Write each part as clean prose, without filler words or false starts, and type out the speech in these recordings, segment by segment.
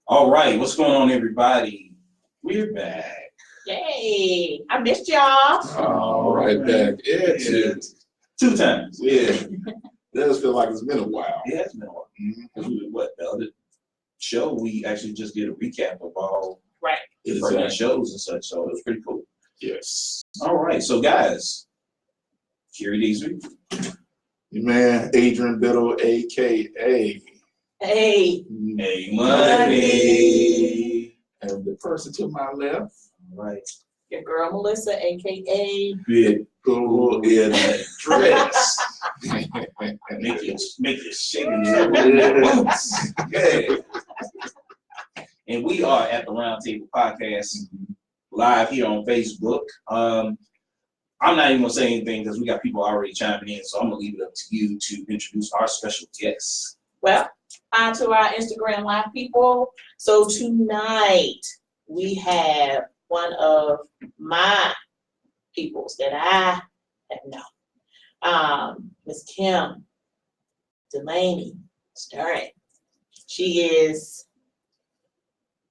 All right, what's going on, everybody? We're back. Yay! I missed y'all. All right, back. Yeah, Two times. Yeah. Does feel like it's been a while. Yeah, it's been a while. Because the other show, we actually just did a recap of all the different shows and such, so it was pretty cool. Yes. All right, so guys, Kerry Deasley. Your man, Adrian Biddle, a.k.a. Hey, Money. And the person to my left. All right. your girl Melissa, aka Big girl in a dress. Make it shake and Yeah. And we are at the Roundtable Podcast live here on Facebook. I'm not even gonna say anything because we got people already chiming in, so I'm gonna leave it up to you to introduce our special guests. well, on to our Instagram live people. So tonight we have one of my peoples that I have known, Miss Kim Delaney-Surratt. She is,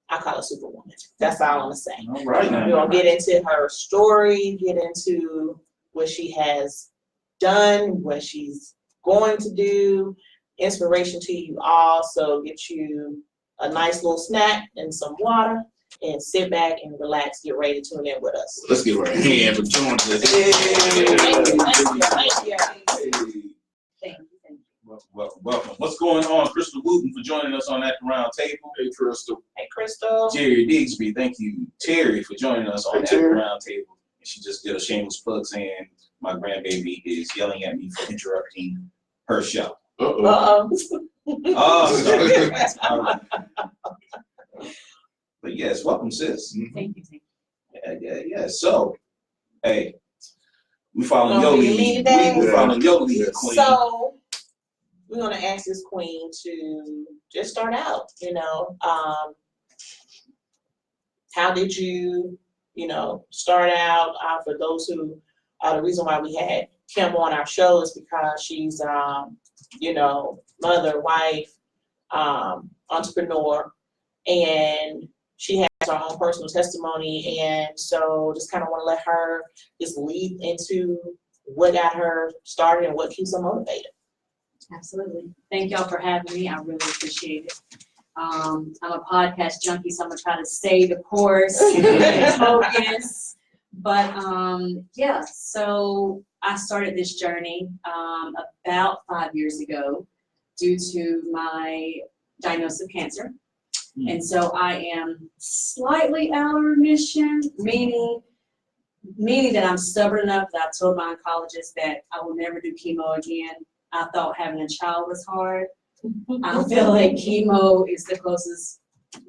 I call her Superwoman. That's all I'm gonna say. All right, We're gonna get into her story, get into what she has done, what she's going to do, inspiration to you all. So get you a nice little snack and some water and sit back and relax, get ready to tune in with us. Let's give her a hand for joining us. Thank you. Welcome. What's going on? Crystal Wooten for joining us on At the Round Table. Hey, Crystal. Hey, Crystal. Terry Digsby, thank you, Terry, for joining us on Hey, At the Terry. Round Table. And she just did a shameless plug saying my grandbaby is yelling at me for interrupting her show. Uh-oh. Oh, all right. But yes, welcome, sis. Thank you. Yeah. So, hey, we following your Oh, you lead. mean that? We following your lead, Queen. So we're gonna ask this queen to just start out, how did you, start out, for those who, the reason why we had Kim on our show is because she's, mother, wife, entrepreneur, and she has her own personal testimony, and so just kind of want to let her just lead into what got her started and what keeps her motivated. Absolutely. Thank y'all for having me. I really appreciate it. I'm a podcast junkie, so I'm gonna try to stay the course and focus. But so I started this journey about 5 years ago due to my diagnosis of cancer. And so I am slightly out of remission, meaning that I'm stubborn enough that I told my oncologist that I will never do chemo again. I thought having a child was hard. I feel like chemo is the closest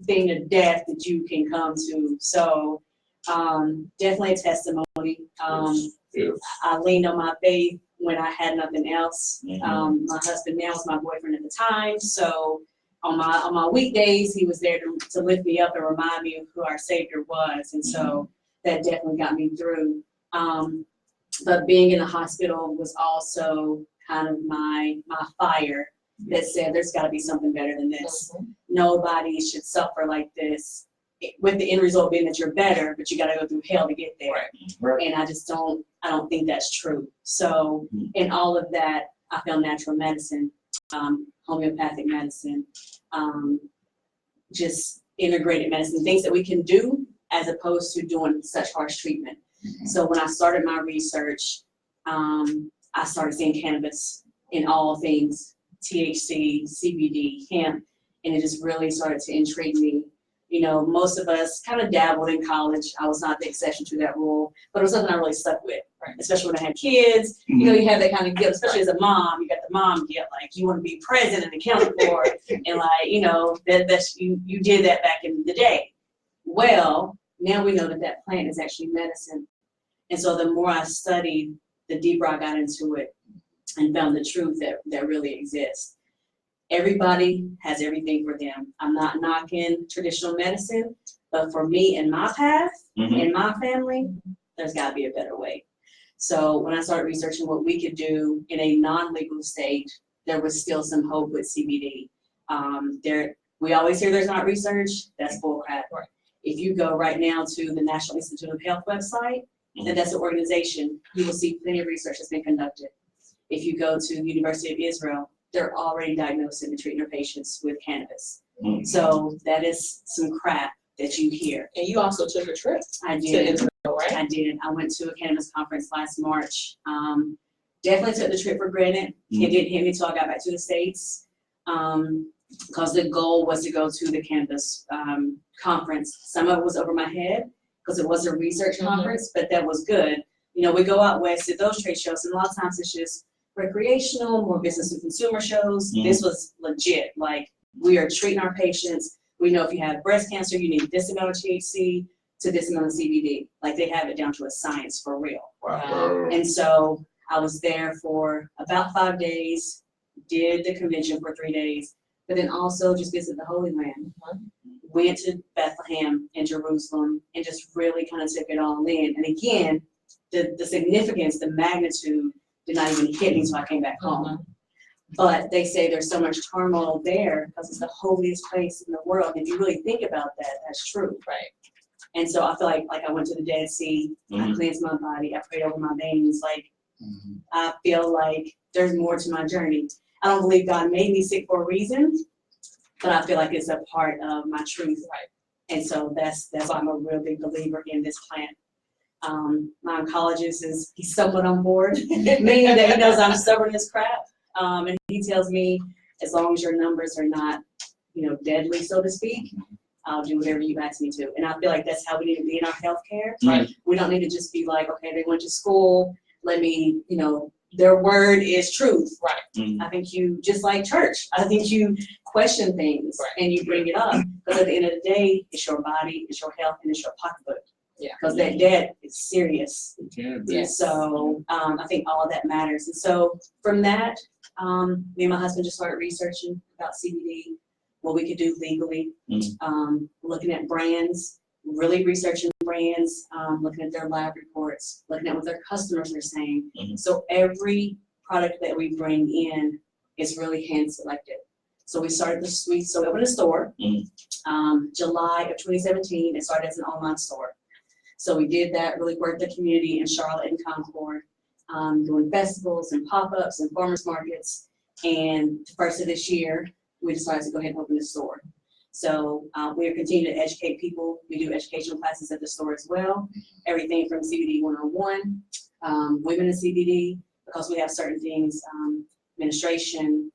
thing to death that you can come to. So definitely a testimony. I leaned on my faith when I had nothing else. My husband now was my boyfriend at the time. So on my weekdays, he was there to lift me up and remind me of who our Savior was. And so that definitely got me through. But being in the hospital was also kind of my fire that said there's got to be something better than this. Nobody should suffer like this, with the end result being that you're better, but you got to go through hell to get there. Right. And I don't think that's true. So in all of that, I found natural medicine, homeopathic medicine, just integrated medicine, things that we can do as opposed to doing such harsh treatment. So when I started my research, I started seeing cannabis in all things, THC, CBD, hemp, and it just really started to intrigue me. Most of us kind of dabbled in college. I was not the exception to that rule, but it was something I really stuck with, especially when I had kids. You have that kind of guilt, especially as a mom. You got the mom guilt, like you want to be present and accounted for, and that's you did that back in the day. Well, now we know that plant is actually medicine, and so the more I studied, the deeper I got into it and found the truth that really exists. Everybody has everything for them. I'm not knocking traditional medicine, but for me and my path, and my family, there's got to be a better way. So when I started researching what we could do in a non-legal state, there was still some hope with CBD. We always hear there's not research, that's bull crap. Right. If you go right now to the National Institute of Health website, and that's an organization, you will see plenty of research that's been conducted. If you go to the University of Israel, they're already diagnosing and treating their patients with cannabis. So that is some crap that you hear. And you also took a trip I to did. Israel, right? I did. I went to a cannabis conference last March. Definitely took the trip for granted. It didn't hit me until I got back to the States. Because the goal was to go to the cannabis conference. Some of it was over my head because it was a research conference, but that was good. You know, we go out west to those trade shows, and a lot of times it's just recreational, more business to consumer shows. This was legit. Like, we are treating our patients. We know if you have breast cancer, you need this amount of THC to this amount of CBD. Like, they have it down to a science for real. Wow. And so I was there for about 5 days, did the convention for 3 days, but then also just visit the Holy Land. Went to Bethlehem and Jerusalem and just really kind of took it all in. And again, the significance, the magnitude did not even hit me until I came back home. But they say there's so much turmoil there because it's the holiest place in the world. If you really think about that, that's true. Right. And so I feel like I went to the Dead Sea, I cleansed my body, I prayed over my veins. Like, I feel like there's more to my journey. I don't believe God made me sick for a reason, but I feel like it's a part of my truth. Right. And so that's why I'm a real big believer in this plant. My oncologist he's somewhat on board, meaning that he knows I'm stubborn as crap. And he tells me, as long as your numbers are not, deadly, so to speak, I'll do whatever you ask me to. And I feel like that's how we need to be in our healthcare. Right. We don't need to just be like, okay, they went to school, let me, their word is truth. Right. I think you, just like church, I think you question things and you bring it up. Because at the end of the day, it's your body, it's your health, and it's your pocketbook. Yeah. Because that debt is serious. It can be. Yes. So I think all of that matters. And so from that, me and my husband just started researching about CBD, what we could do legally, looking at brands, really researching brands, looking at their lab reports, looking at what their customers are saying. So every product that we bring in is really hand selected. So we started we opened a store, July of 2017. It started as an online store. So we did that, really worked the community in Charlotte and Concord, doing festivals and pop-ups and farmers markets. And the first of this year, we decided to go ahead and open the store. So we are continuing to educate people. We do educational classes at the store as well. Everything from CBD 101, women in CBD, because we have certain things, menstruation,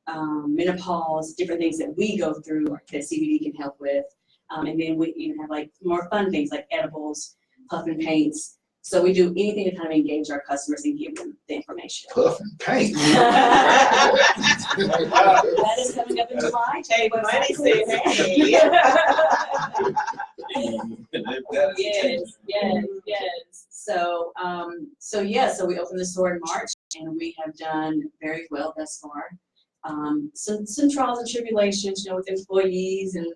menopause, different things that we go through that CBD can help with. And then we even have like more fun things like edibles, puff and paints. So we do anything to kind of engage our customers and give them the information. Puff and paint. That is coming up in July. Hey, but money said, hey. Yes. So we opened the store in March, and we have done very well thus far. Some trials and tribulations, with employees and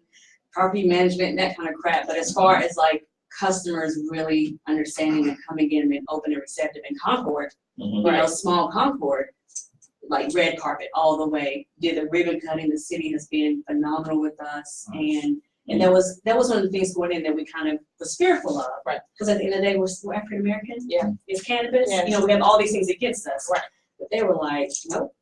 property management and that kind of crap. But as far as like customers really understanding and coming in and open and receptive in Concord, small Concord, like red carpet all the way. Did the ribbon cutting. The city has been phenomenal with us, and that was one of the things going in that we kind of was fearful of, Right? Because at the end of the day, we're African American. Yeah. It's cannabis. Yes. We have all these things against us. Right. But they were like, nope,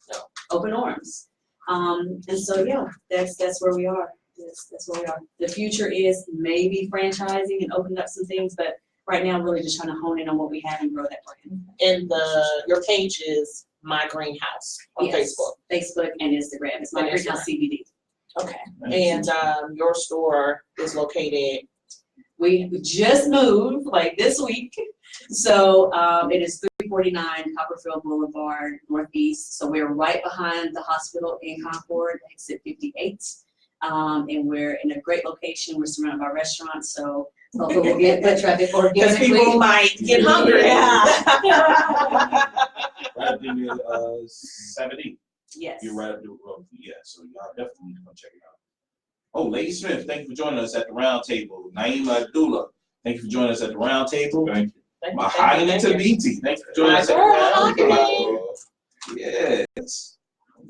open arms. And so that's where we are. That's where we are. The future is maybe franchising and opening up some things, but right now, really just trying to hone in on what we have and grow that brand. And your page is MyGreenhouse on Facebook. Facebook and Instagram. It's MyGreenhouse CBD. Okay. And your store is located. We just moved like this week, so it is 349 Copperfield Boulevard Northeast. So we're right behind the hospital in Concord, exit 58. And we're in a great location. We're surrounded by restaurants, so hopefully we'll get foot traffic Because organically. people might get hungry. Right up in 70. Yes. You're right up the road. Yeah, so y'all definitely need to come check it out. Oh, Lady Smith, thank you for joining us at the round table. Naima Abdullah, thank you for joining us at the round table. Thank you. Mahogany Tabiti, thank you for joining us at the round table. Yes.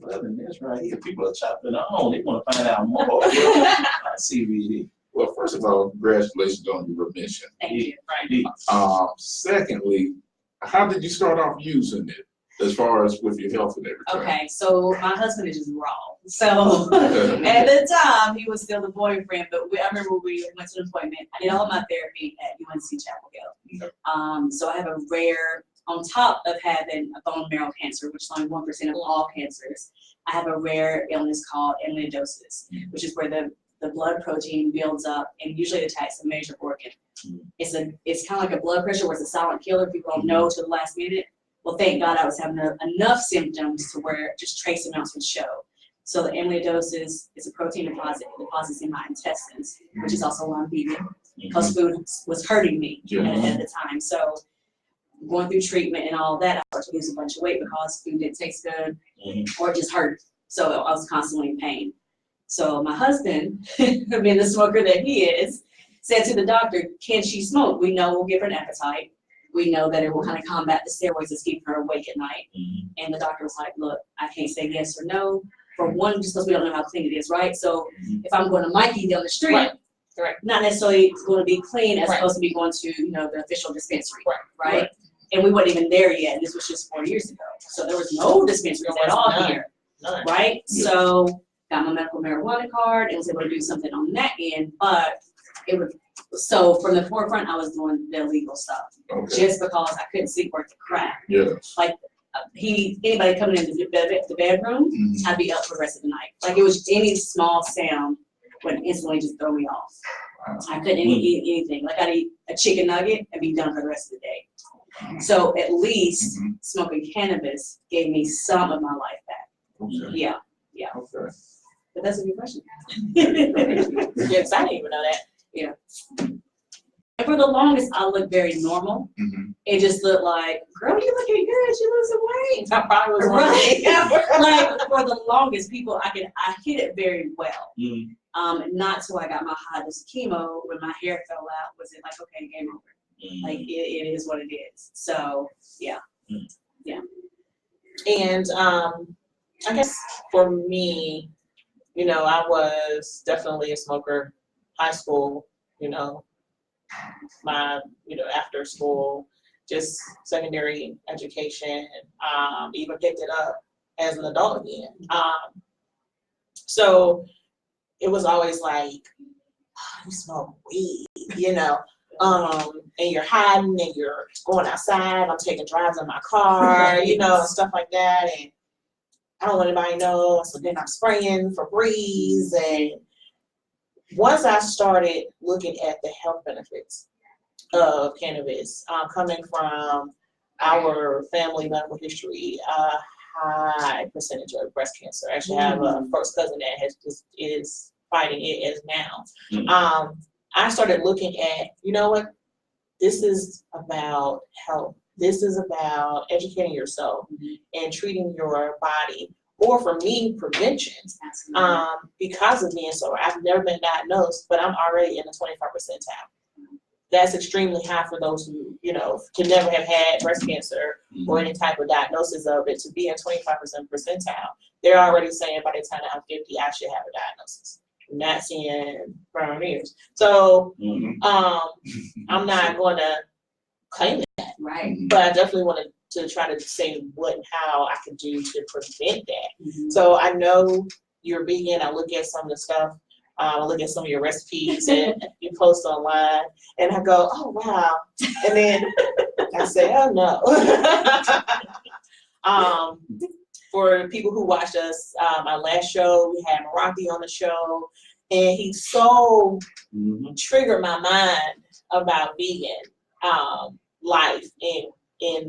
loving this right here. People are chopping on. They want to find out more. CBD. Well, first of all, congratulations on your remission. Thank you. Secondly, how did you start off using it as far as with your health and everything? Okay, so my husband is just raw. So at the time, he was still the boyfriend, but I remember we went to an appointment. I did all my therapy at UNC Chapel Hill. So I have a rare, on top of having a bone marrow cancer, which is only 1% of all cancers, I have a rare illness called amyloidosis, which is where the blood protein builds up and usually attacks a major organ. It's kind of like a blood pressure where it's a silent killer. People don't know to the last minute. Well, thank God I was having enough symptoms to where just trace amounts would show. So the amyloidosis is a protein deposits in my intestines, which is also why I'm vegan, because food was hurting me at the time. So going through treatment and all that, I started to lose a bunch of weight because food didn't taste good or it just hurt. So I was constantly in pain. So my husband, being the smoker that he is, said to the doctor, can she smoke? We know we'll give her an appetite. We know that it will kind of combat the steroids that's keeping her awake at night. And the doctor was like, look, I can't say yes or no. For one, just because we don't know how clean it is, right? So if I'm going to Mikey down the street, not necessarily going to be clean as opposed to be going to, the official dispensary, right? And we weren't even there yet. This was just 4 years ago. So there was no dispensaries at all here, right? So got my medical marijuana card and was able to do something on that end, but so from the forefront, I was doing the illegal stuff just because I couldn't sleep worth the crap. Like anybody coming in the bedroom, I'd be up for the rest of the night. Like it was any small sound would instantly just throw me off. I couldn't eat anything. Like I'd eat a chicken nugget and be done for the rest of the day. So at least smoking cannabis gave me some of my life back. Yeah. But that's a good question. Yes, I didn't even know that. Yeah. And for the longest, I looked very normal. It just looked like, girl, you looking good. You losing weight. I probably was right. Like for the longest, I hit it very well. Not till I got my high dose chemo when my hair fell out. Was it like, okay, game over? Like it is what it is. So yeah. And I guess for me, I was definitely a smoker. High school, my, after school, just secondary education, even picked it up as an adult again. So it was always like, oh, you smoke weed, and you're hiding and you're going outside. I'm taking drives in my car, and stuff like that. And I don't want anybody to know. So then I'm spraying Febreze. And once I started looking at the health benefits of cannabis, coming from our family medical history, a high percentage of breast cancer. I actually have a first cousin that is fighting it as now. I started looking at, what? This is about health. This is about educating yourself and treating your body. Or for me, prevention. Because of being sober, I've never been diagnosed, but I'm already in the 25th percentile. That's extremely high for those who, can never have had breast cancer or any type of diagnosis of it. To be in 25% percentile, they're already saying by the time I'm 50, I should have a diagnosis. I'm not seeing brown ears. So I'm not going to claim that. Right. But I definitely want to try to say what and how I can do to prevent that. So I know you're vegan. I look at some of the stuff. I look at some of your recipes and you post online, and I go, oh wow, and then I say, oh no. For people who watched us, our last show, we had Marathi on the show, and he so triggered my mind about vegan life in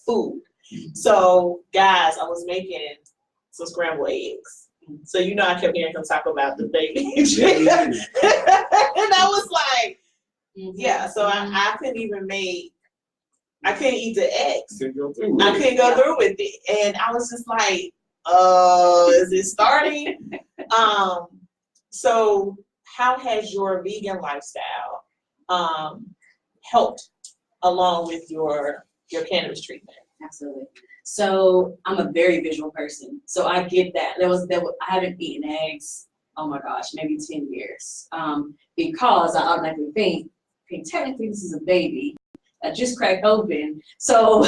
food. So guys, I was making some scrambled eggs. So I kept hearing him talk about the baby. And I was like, yeah, so I couldn't even I couldn't eat the eggs. I couldn't go through with it. And I was just like, is it starting? So how has your vegan lifestyle helped along with your cannabis treatment? Absolutely. So I'm a very visual person. So I get that. I haven't eaten eggs, oh my gosh, maybe 10 years. Because I automatically think, okay, technically this is a baby that just cracked open. So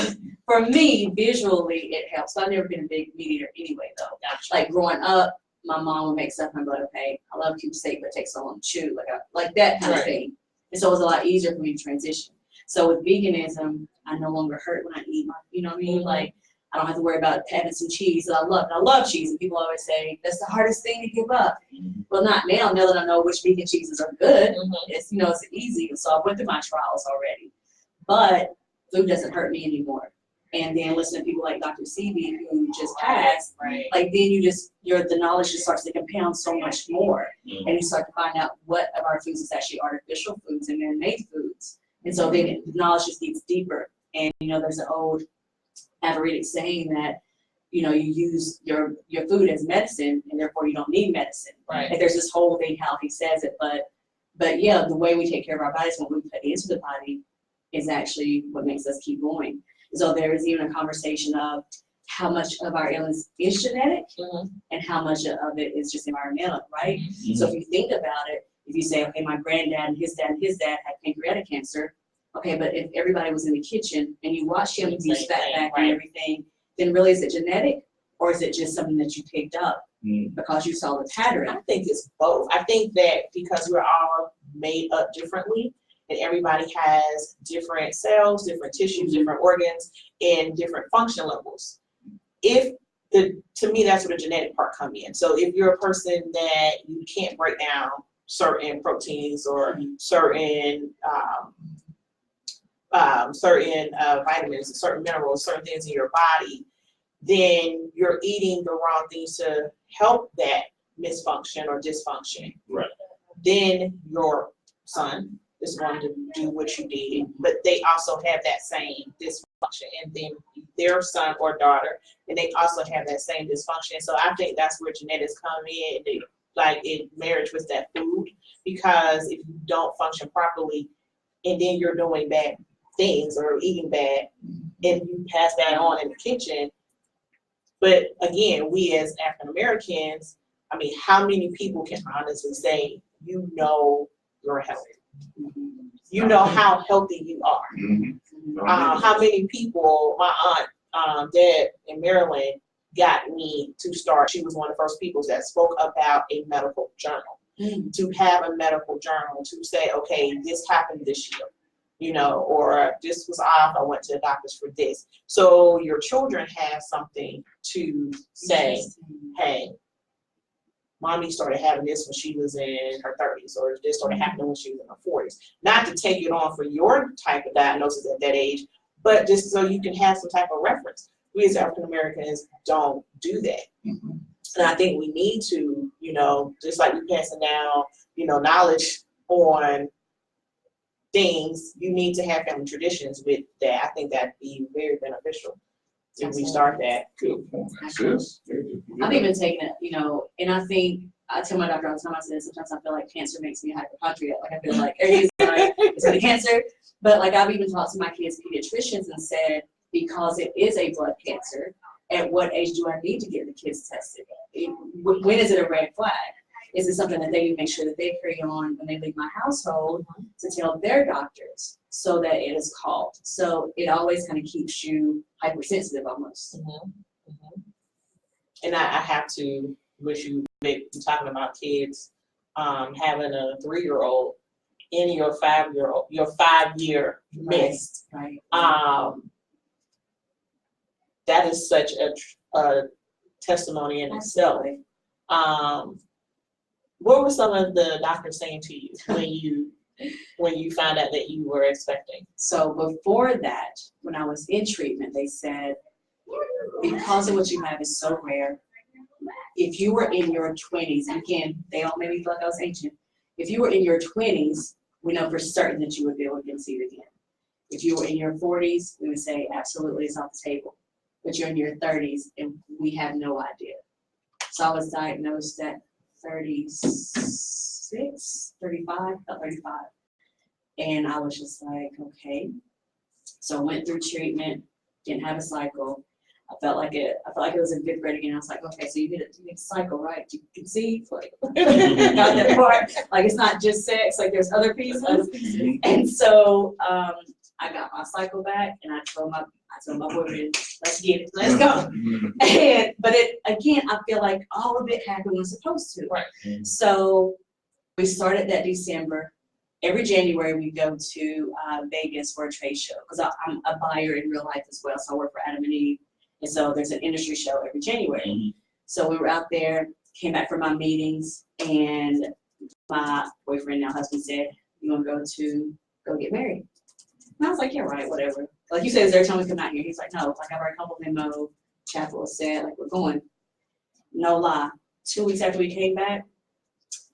for me, visually, it helps. So I've never been a big meat eater anyway, though. Like growing up, my mom would make stuff and I'd be like, okay, I love cube steak, but it takes so long to chew, like that kind of thing. And so it was a lot easier for me to transition. So with veganism, I no longer hurt when I eat my, you know what I mean? Like, I don't have to worry about having some cheese that I love. And I love cheese, and people always say, that's the hardest thing to give up. Well, not now that I know which vegan cheeses are good. It's, it's easy. So I went through my trials already. But food doesn't hurt me anymore. And then listen to people like Dr. Seavey, who just passed, like then the knowledge just starts to compound so much more. And you start to find out what of our foods is actually artificial foods and man-made foods. And so then the knowledge just gets deeper. And there's an old Ayurvedic saying that, you use your food as medicine and therefore you don't need medicine. Like there's this whole thing how he says it, but yeah, the way we take care of our bodies, what we put into the body is actually what makes us keep going. So there is even a conversation of how much of our illness is genetic and how much of it is just environmental, right? So if you think about it, if you say, okay, my granddad and his dad had pancreatic cancer, okay, but if everybody was in the kitchen and you watched him use fat back and everything, then really is it genetic or is it just something that you picked up because you saw the pattern? I think it's both. I think that because we're all made up differently and everybody has different cells, different tissues, different organs, and different function levels. To me, that's where the genetic part comes in. So if you're a person that you can't break down certain proteins or certain vitamins, certain minerals, certain things in your body, then you're eating the wrong things to help that misfunction or dysfunction. Right. Then your son is going to do what you did, but they also have that same dysfunction, and then their son or daughter, and they also have that same dysfunction. So I think that's where genetics come in, like in marriage with that food, because if you don't function properly, and then you're doing bad things or eating bad, and you pass that on in the kitchen. But again, we as African Americans, I mean, how many people can honestly say, you're healthy? You know how healthy you are. How many people, my aunt, dad in Maryland, got me to start. She was one of the first people that spoke about a medical journal. To have a medical journal to say, okay, this happened this year, or this was off, I went to the doctors for this. So your children have something to say, hey, mommy started having this when she was in her 30s, or this started happening when she was in her 40s. Not to take it on for your type of diagnosis at that age, but just so you can have some type of reference. We as African Americans don't do that. And I think we need to, just like we're passing down, knowledge on things, you need to have family traditions with that. I think that'd be very beneficial if we start that. Good point. Sis. I've even taken it, and I think I tell my doctor all the time, I said sometimes I feel like cancer makes me a hypochondriac. Like I feel like it's the cancer. But like I've even talked to my kids' pediatricians and said, because it is a blood cancer, at what age do I need to get the kids tested? When is it a red flag? Is it something that they need to make sure that they carry on when they leave my household to tell their doctors so that it is called? So it always kind of keeps you hypersensitive almost. And I have to wish you, talking about kids, having a 3-year-old in your 5-year missed. Right. That is such a testimony in itself. What were some of the doctors saying to you when you found out that you were expecting? So before that, when I was in treatment, they said, because of what you have is so rare, if you were in your 20s, and again, they all made me feel like I was ancient. If you were in your 20s, we know for certain that you would be able to conceive again. If you were in your 40s, we would say absolutely it's off the table. But you're in your 30s and we have no idea. So I was diagnosed at 35. And I was just like, okay. So I went through treatment, didn't have a cycle. I felt like it was in fifth grade again. I was like, okay, so you need a cycle, right? You conceive, like, got that part. Like, it's not just sex, like there's other pieces. And so, I got my cycle back, and I told my boyfriend, let's get it, let's go. But again, I feel like all of it happened when it's supposed to. Right. So we started that December. Every January we go to Vegas for a trade show, because I'm a buyer in real life as well. So I work for Adam and Eve, and so there's an industry show every January. So we were out there, came back from my meetings, and my boyfriend, now husband, said, "You want to go get married?" And I was like, "Yeah, right, whatever." Like you said, is there a time we come out here? He's like, "No, like I've already called memo, chapel was said, like we're going." No lie. 2 weeks after we came back,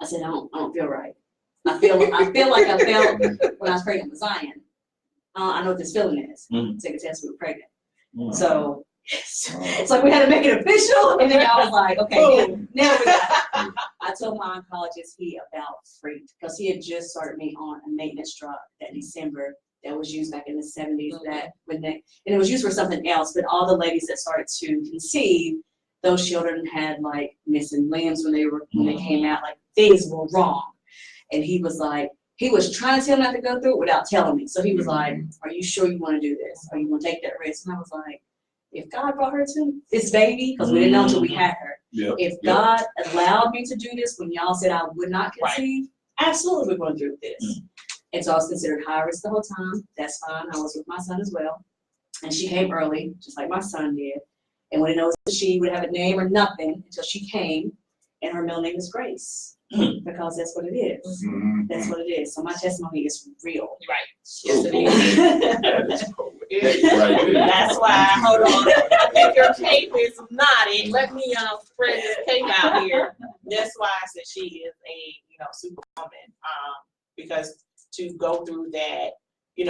I said, I don't feel right. I feel like I felt when I was pregnant with Zion. I know what this feeling is. Take a test, we were pregnant. So it's like we had to make it official, and then I was like, okay, now we got it. I told my oncologist he about freaked, because he had just started me on a maintenance drug that December that was used back in the 70s, and it was used for something else, but all the ladies that started to conceive, those children had like missing limbs when they came out, like things were wrong. And he was trying to tell me not to go through it without telling me. So he was like, "Are you sure you want to do this? Are you going to take that risk?" And I was like, if God brought her to this baby, because we didn't know until we had her. If God allowed me to do this when y'all said I would not conceive, absolutely we're going to do this. And so I was considered high risk the whole time. That's fine. I was with my son as well. And she came early, just like my son did. And we didn't know if she would have a name or nothing until she came. And her middle name is Grace. Because that's what it is. That's what it is. So my testimony is real. Right. Yes, it is. That's why, hold on. I think your cape is knotted. Let me spread this cape out here. That's why I said she is a superwoman. Because to go through that, and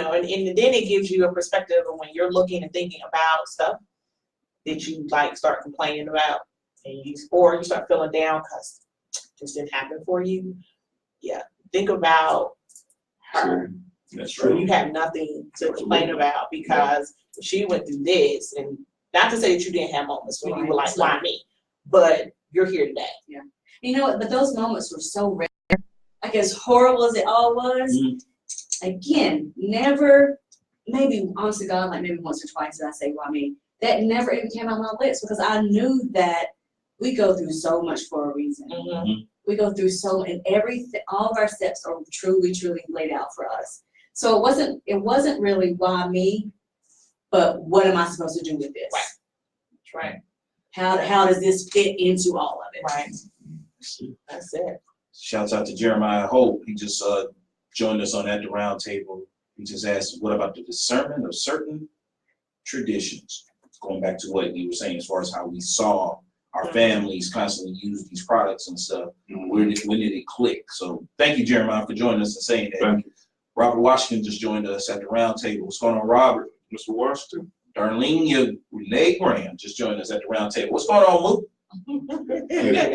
then it gives you a perspective of when you're looking and thinking about stuff that you start complaining about, or you start feeling down because this didn't happen for you. Yeah, think about her. That's true. You have nothing to complain about, because she went through this, and not to say that you didn't have moments when you were like, "Why me?" But you're here today. Yeah, you know what? But those moments were so rare. Like, as horrible as it all was, again, never. Maybe, honest to God, like maybe once or twice did I say, "Why me?" That never even came out of my lips, because I knew that we go through so much for a reason. We go through and everything, all of our steps are truly, truly laid out for us. So it wasn't really why me, but what am I supposed to do with this? Right. That's right. How does this fit into all of it? Right. That's it. Shouts out to Jeremiah Hope. He just joined us on At the Roundtable. He just asked, what about the discernment of certain traditions? Going back to what you were saying as far as how we saw our families constantly use these products and stuff. When did it click? So thank you, Jeremiah, for joining us and saying that. Thank you. Robert Washington just joined us at the Roundtable. What's going on, Robert? Mr. Washington. Darlene Renee Graham just joined us at the Roundtable. What's going on, Mook?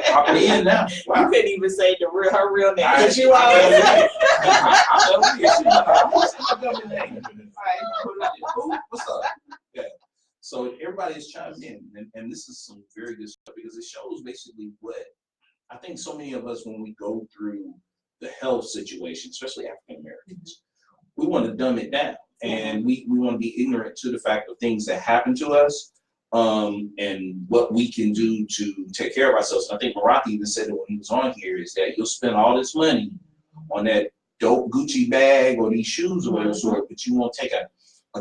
Hopping in now. Wow. You couldn't even say her real name, because you always say. What's up? Yeah. So everybody's chimed in, and this is some very good stuff, because it shows basically what I think so many of us, when we go through the health situation, especially African Americans, we want to dumb it down, and we want to be ignorant to the fact of things that happen to us, and what we can do to take care of ourselves. And I think Maraki even said it when he was on here, is that you'll spend all this money on that dope Gucci bag or these shoes or whatever sort, but you won't take a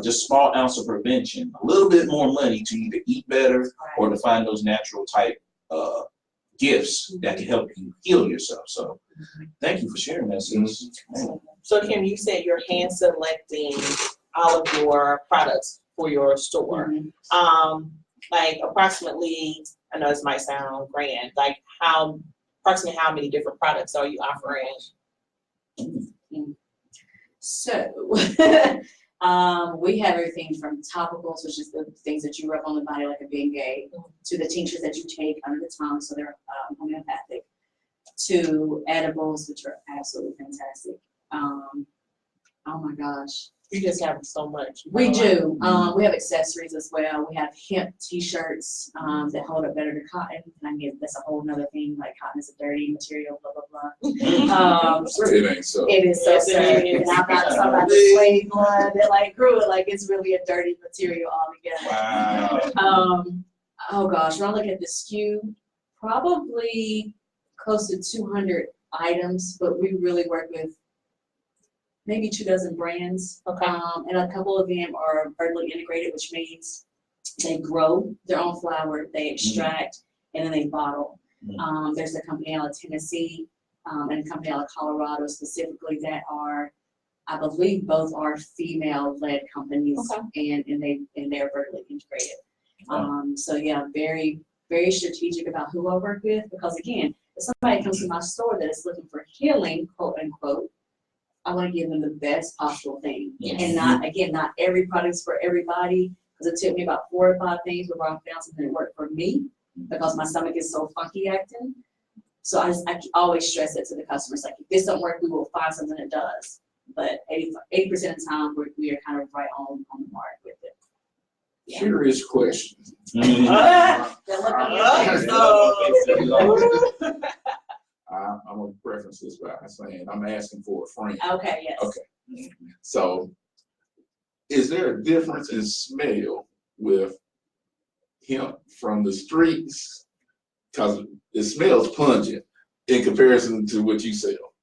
just small ounce of prevention, a little bit more money to either eat better or to find those natural type gifts that can help you heal yourself. So thank you for sharing that, sis. So Kim, you said you're hand selecting all of your products for your store. Like approximately, I know this might sound grand, like approximately how many different products are you offering? So we have everything from topicals, which is the things that you rub on the body like a Bengay, to the tinctures that you take under the tongue, so they're homeopathic, to edibles, which are absolutely fantastic. Oh my gosh. You just have so much. We do. We have accessories as well. We have hemp t-shirts that hold up better than cotton. And I mean, that's a whole nother thing. Like cotton is a dirty material, blah, blah, blah. It ain't so. It is so Yes, it sad. is. And I'm not talking about the slave blood that like grew it. Like it's really a dirty material altogether. Wow. Oh gosh, when I look at the SKU, probably close to 200 items, but we really work with maybe 24 brands. Okay. And a couple of them are vertically integrated, which means they grow their own flower, they extract, and then they bottle. There's a company out of Tennessee and a company out of Colorado specifically that are, I believe both are female-led companies, and they're vertically integrated. So yeah, very, very strategic about who I work with, because again, if somebody comes to my store that is looking for healing, quote unquote, I want to give them the best possible thing. Yes. And not every product is for everybody, because it took me about 4 or 5 things before I found something that worked for me, because my stomach is so funky acting. So I always stress it to the customers, like, if this don't work, we will find something that does. But 80% of the time, we are kind of right on the mark with it. Yeah. Curious question. They're looking I'm gonna preference this by saying I'm asking for a friend. Okay, yes. Okay. So, is there a difference in smell with hemp from the streets? Because it smells pungent in comparison to what you sell.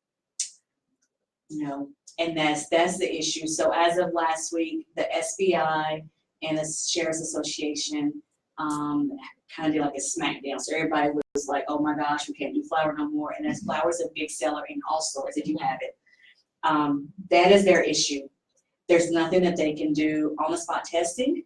No, and that's the issue. So as of last week, the SBI and the Sheriff's Association kind of did like a smackdown. So everybody was like, oh my gosh, we can't do flour no more. And as flour is a big seller in all stores if you have it. That is their issue. There's nothing that they can do on the spot testing.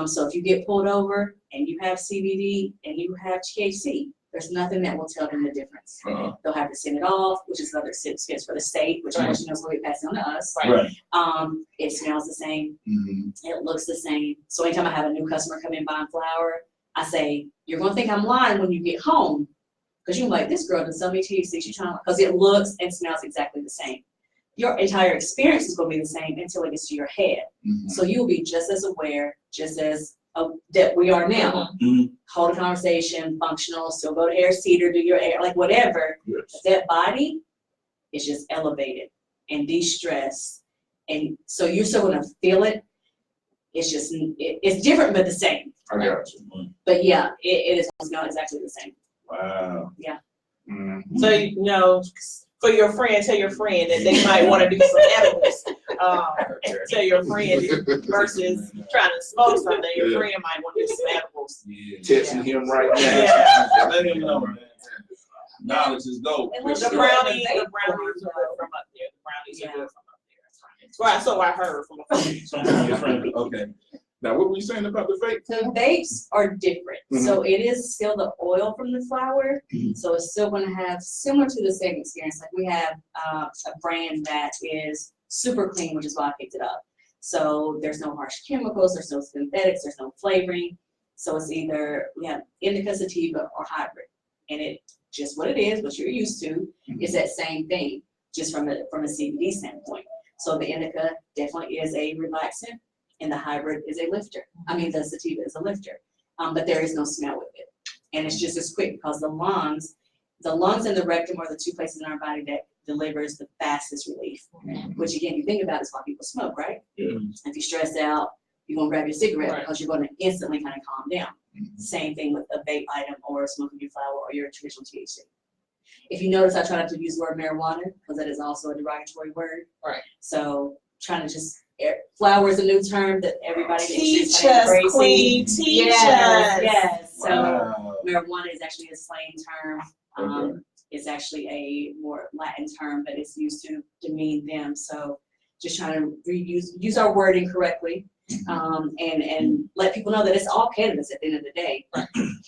So if you get pulled over and you have CBD and you have THC, there's nothing that will tell them the difference. They'll have to send it off, which is another expense for the state, which of knows will be passed on to us. Right. It smells the same. It looks the same. So anytime I have a new customer come in buying flour, I say, you're gonna think I'm lying when you get home, because you're like, this girl doesn't sell me THC. She's trying, because it looks and smells exactly the same. Your entire experience is going to be the same until it gets to your head. So you'll be just as aware, just as that we are now. Hold a conversation, functional, still go to hair cedar, do your hair, like whatever. That body is just elevated and de-stressed. And so you're still going to feel it. It's just, it's different, but the same. I got you. But yeah, it is not exactly the same. Wow. Yeah. So, you know, for your friend, tell your friend that they might want to do some edibles. Tell your friend versus trying to smoke something, your friend might want to do some edibles. Texting him right now. Yeah. Let him know, man. Knowledge is gold. The brownies are good from up there. The brownies are good from up there. Well, so I heard from a friend. Okay. Now, what were you saying about the vape? Vapes are different. So it is still the oil from the flower. So it's still going to have similar to the same experience. Like we have a brand that is super clean, which is why I picked it up. So there's no harsh chemicals, there's no synthetics, there's no flavoring. So it's either we have indica, sativa, or hybrid. And it just what it is, what you're used to, is that same thing, just from a CBD standpoint. So the indica definitely is a relaxant, and the hybrid is a lifter. I mean, the sativa is a lifter, but there is no smell with it. And it's just as quick because the lungs and the rectum are the two places in our body that delivers the fastest relief, which again, you think about is why people smoke, right? If you're stressed out, you're gonna grab your cigarette because you're gonna instantly kind of calm down. Same thing with a vape item or smoking your flower or your traditional THC. If you notice, I try not to use the word marijuana because that is also a derogatory word. Right. So trying to just, flower is a new term that everybody Teach us, Queen, teach us. Yes. So marijuana is actually a slang term. It's actually a more Latin term, but it's used to demean them. So just trying to use our wording correctly, and let people know that it's all cannabis at the end of the day.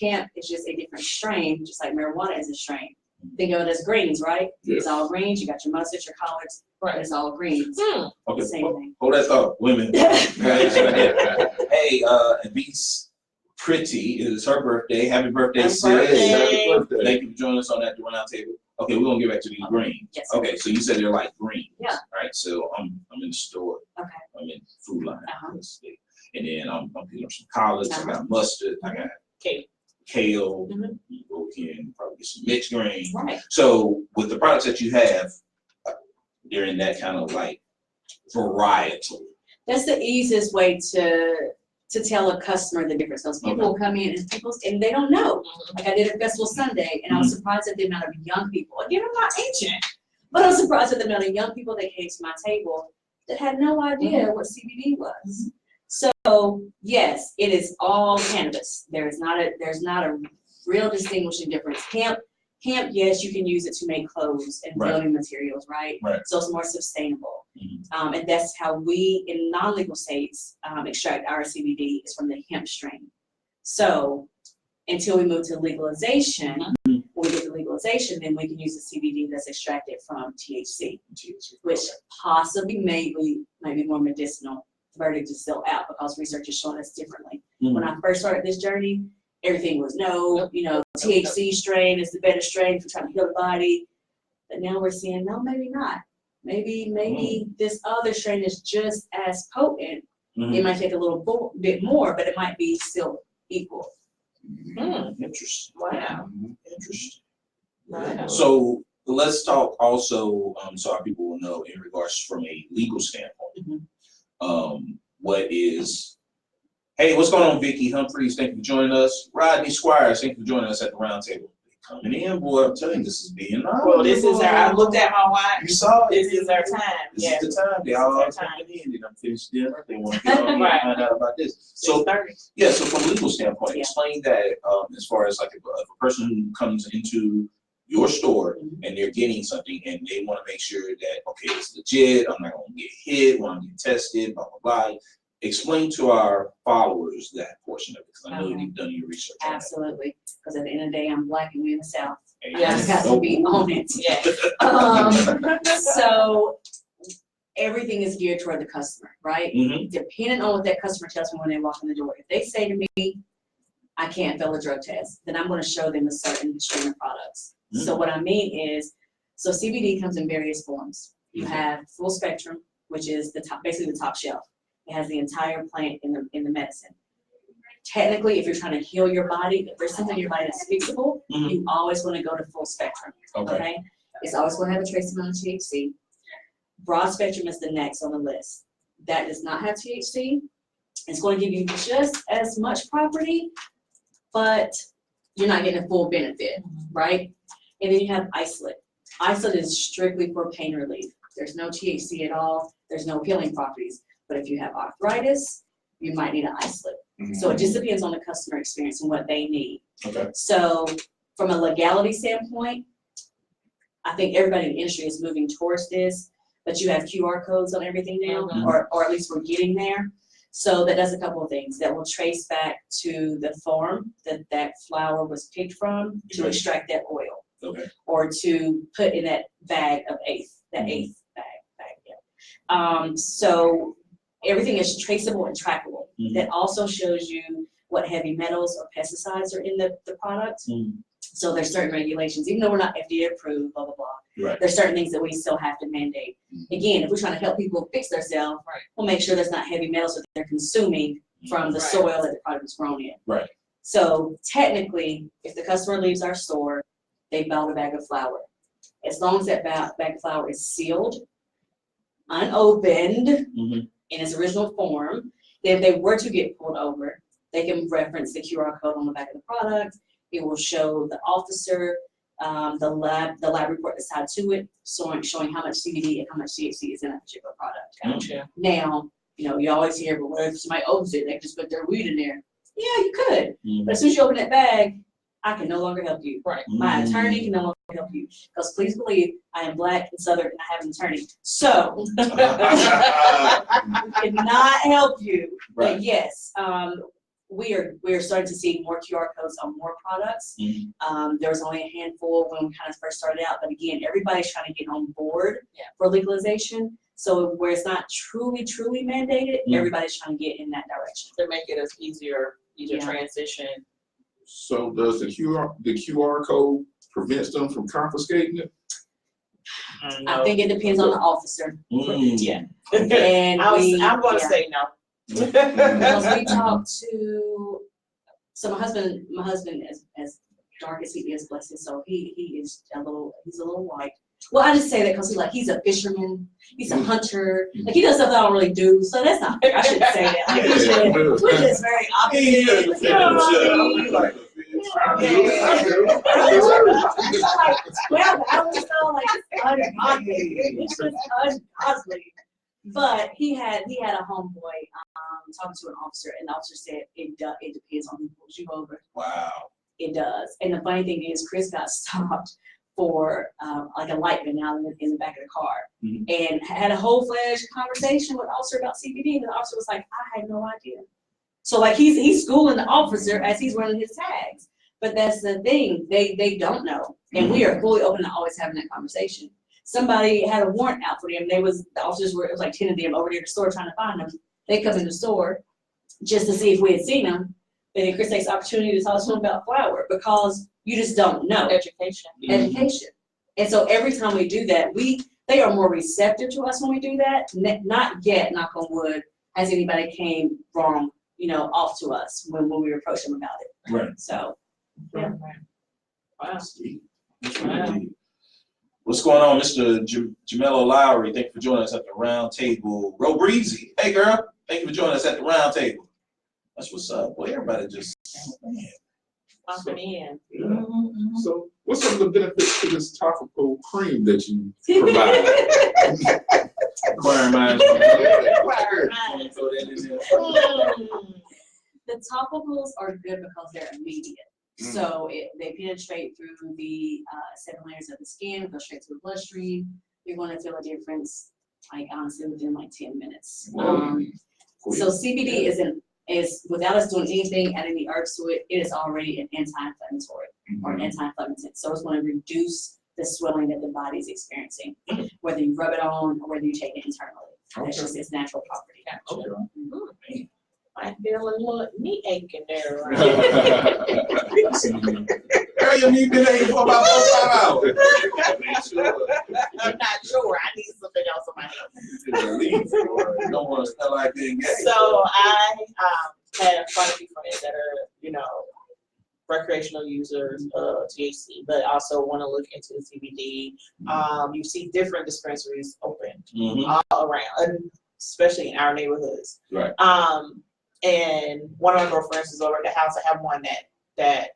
Hemp is just a different strain, just like marijuana is a strain. Think of it as greens, right? It's all greens. You got your mustard, your collards, but it's all greens. Okay, Same thing. Hold that thought, women. Hey, Elise Pretty, it is her birthday. Happy birthday, sis. Happy birthday. Thank you for joining us on that Roundtable. Okay, we're gonna get back to these greens. Yes. Okay, so you said they're like greens. Yeah. Right. So I'm in the store. Okay. I'm in Food Line. Uh-huh. And then I'm picking up some collards. I got mustard. I got kale. Mhm. You can probably get some mixed greens. Right. So with the products that you have, they're in that kind of like variety. That's the easiest way to tell a customer the difference. Those people will come in and they don't know. Like I did a festival Sunday, and I was surprised at the amount of young people. Again, I'm not ancient, but I was surprised at the amount of young people that came to my table that had no idea what CBD was. So yes, it is all cannabis. There's not a real distinguishing difference. Hemp, yes, you can use it to make clothes and building materials, right? So it's more sustainable. And that's how we, in non-legal states, extract our CBD is from the hemp strain. So until we move to legalization, when we get to legalization, then we can use the CBD that's extracted from THC, which possibly maybe might be more medicinal. The verdict is still out because research is showing us differently. When I first started this journey, everything was THC strain is the better strain for trying to heal the body. But now we're seeing, no, maybe not. Maybe this other strain is just as potent. It might take a little bit more, but it might be still equal. Interesting. Wow. Interesting. Wow. So let's talk also, so our people will know in regards from a legal standpoint. Hey, what's going on, Vicky Humphreys? Thank you for joining us. Rodney Squires, thank you for joining us at the Roundtable. Coming in, boy, I'm telling you, this is being Well, this is I looked at my watch. You saw it. This is our time. This is the time. They all coming in. They done finished dinner. They want to get on here and find out about this. So, so from a legal standpoint, explain that as far as like if a person who comes into your store and they're getting something and they want to make sure that, okay, it's legit, I'm not going to get hit when I'm getting tested, blah, blah, blah. Explain to our followers that portion of it, because I know you've done your research. Absolutely, because at the end of the day, I'm Black and we're in the South. Yes. I got to be on it. So everything is geared toward the customer, right? Depending on what that customer tells me when they walk in the door. If they say to me, I can't fail a drug test, then I'm going to show them a certain strain of products. So what I mean is, so CBD comes in various forms. You have full spectrum, which is the top, basically the top shelf. It has the entire plant in the medicine. Technically, if you're trying to heal your body, if there's something in your body that's fixable, you always want to go to full spectrum. Okay? It's always going to have a trace amount of THC. Broad spectrum is the next on the list. That does not have THC. It's going to give you just as much property, but you're not getting a full benefit, right? And then you have isolate. Isolate is strictly for pain relief. There's no THC at all. There's no healing properties. But if you have arthritis, you might need an isolate. So it just depends on the customer experience and what they need. So from a legality standpoint, I think everybody in the industry is moving towards this, but you have QR codes on everything now, or at least we're getting there. So that does a couple of things. That will trace back to the farm that flower was picked from to extract that oil, or to put in that bag of eighth bag. So everything is traceable and trackable. That also shows you what heavy metals or pesticides are in the product. So there's certain regulations, even though we're not FDA approved, blah, blah, blah. There's certain things that we still have to mandate. Again, if we're trying to help people fix themselves, we'll make sure there's not heavy metals that they're consuming from the soil that the product was grown in. So technically, if the customer leaves our store, they bought a bag of flour. As long as that bag of flour is sealed, unopened, in its original form, then if they were to get pulled over, they can reference the QR code on the back of the product. It will show the officer, the lab report that's tied to it, showing how much CBD and how much THC is in that particular product. Now, you always hear, but what if somebody opens it, they just put their weed in there? Yeah, you could. But as soon as you open that bag, I can no longer help you. My attorney can no longer help you. Because please believe, I am Black and Southern and I have an attorney. So, we cannot help you. But yes, we are starting to see more QR codes on more products. There was only a handful when we kind of first started out. But again, everybody's trying to get on board for legalization. So where it's not truly mandated, everybody's trying to get in that direction. To make it as easier transition. So does the QR code prevents them from confiscating it? I think it depends on the officer. Yeah. And I'm gonna yeah. say no. Because we talked to, so my husband, as dark as he is, bless his soul, he's a little white. Well, I just say that because he's a fisherman, he's a hunter, like he does stuff that I don't really do, so that's not fair. I shouldn't say that. Like, we're just very opposite. You know what I mean? Well, I was so like ungodly. It's just ungodly. But he had a homeboy talking to an officer, and the officer said it depends on who pulls you over. Wow. It does. And the funny thing is, Chris got stopped for like a light went out in the back of the car, and had a whole fledged conversation with the officer about CBD. And the officer was like, I had no idea. So like he's schooling the officer as he's running his tags. But that's the thing, they don't know, and we are fully open to always having that conversation. Somebody had a warrant out for them. The officers were, it was like 10 of them over there at the store trying to find them. They come in the store just to see if we had seen them. But then Chris takes the opportunity to talk to them about flour because you just don't know. Education. Education. And so every time we do that, they are more receptive to us when we do that. Not yet, knock on wood, has anybody came wrong, off to us when we approach them about it. Right. So, yeah. Wow. Wow. What's going on, Mr. Jamelo Lowry? Thank you for joining us at the round table. Ro Breezy, hey girl, thank you for joining us at the round table. That's what's up. Boy, everybody just Pumping in. Yeah. So, what's some of the benefits to this topical cream that you provide? Inquiring minds. The topicals are good because they're immediate. So they penetrate through the 7 layers of the skin, go straight to the bloodstream. You're going to feel a difference, like honestly, within like 10 minutes. So CBD is without us doing anything, adding the herbs to it, it is already an anti-inflammatory or an anti-inflammatory. So it's going to reduce the swelling that the body is experiencing, whether you rub it on or whether you take it internally. That's just its natural property. Okay. I feel a little knee aching there. Right? Girl, your knee been aching for about 4 or 5 hours. I'm not sure. I need something else on my hands. You don't want to smell like being gay. So I had quite a few friends that are, recreational users of THC, but also want to look into CBD. You see different dispensaries open all around, especially in our neighborhoods. Right. And one of my girlfriends is over at the house. I have one that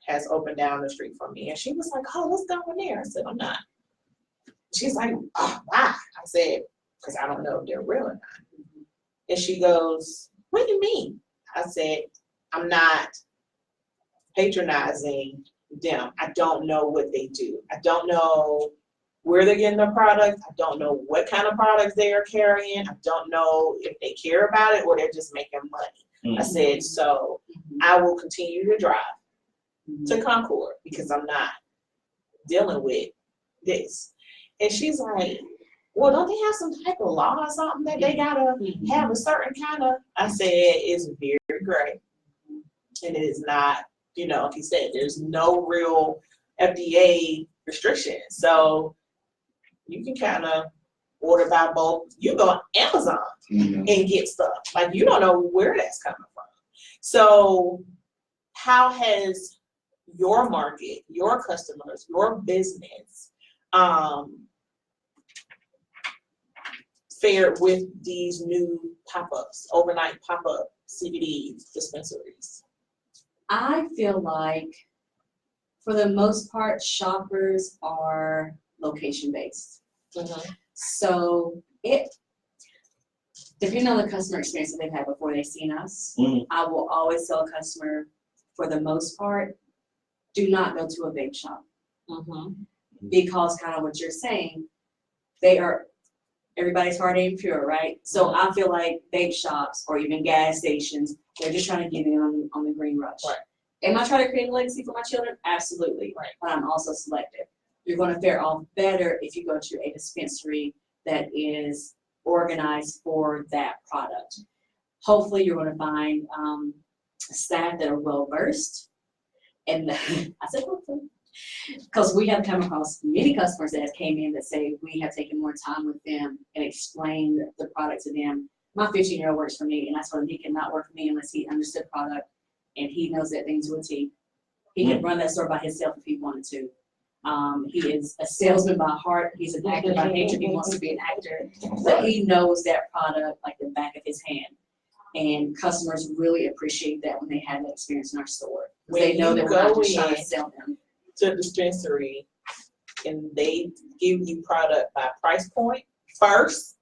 has opened down the street from me, and she was like, "Oh, let's go in there." I said, "I'm not." She's like, "Oh, why?" I said, "Because I don't know if they're real or not." And she goes, "What do you mean?" I said, "I'm not patronizing them. I don't know what they do. I don't know where they're getting their product. I don't know what kind of products they are carrying. I don't know if they care about it or they're just making money." I said, "So I will continue to drive to Concord because I'm not dealing with this." And she's like, "Well, don't they have some type of law or something that they gotta have a certain kind of?" I said, "It's very gray. And it is not, like you said, there's no real FDA restriction. So you can kind of order by bulk. You go on Amazon and get stuff. Like, you don't know where that's coming from. So how has your market, your customers, your business fared with these new pop-ups, overnight pop-up CBD dispensaries? I feel like, for the most part, shoppers are location-based. So depending on the customer experience that they've had before they've seen us, I will always tell a customer, for the most part, do not go to a vape shop. Because kind of what you're saying, everybody's heart ain't pure, right? So I feel like vape shops or even gas stations, they're just trying to get in on the green rush. Right. Am I trying to create a legacy for my children? Absolutely. Right. But I'm also selective. You're going to fare off better if you go to a dispensary that is organized for that product. Hopefully you're going to find staff that are well versed. And I said hopefully. Because we have come across many customers that have came in that say we have taken more time with them and explained the product to them. My 15-year-old works for me, and I told him he cannot work for me unless he understood product and he knows that thing to a T. He could run that store by himself if he wanted to. He is a salesman by heart. He's an actor by nature. He wants to be an actor, but he knows that product like the back of his hand. And customers really appreciate that when they have that experience in our store. They know that we're not just trying to sell them. To the dispensary, and they give you product by price point first,